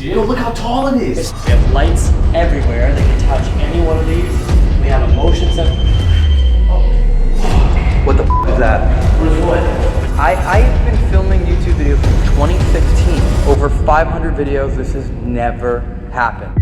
Yo, look how tall it is. We have lights everywhere. They can touch any one of these. We have a motion sensor. What the f is that? Where's what? I've been filming YouTube videos since 2016. Over 500 videos. This has never happened.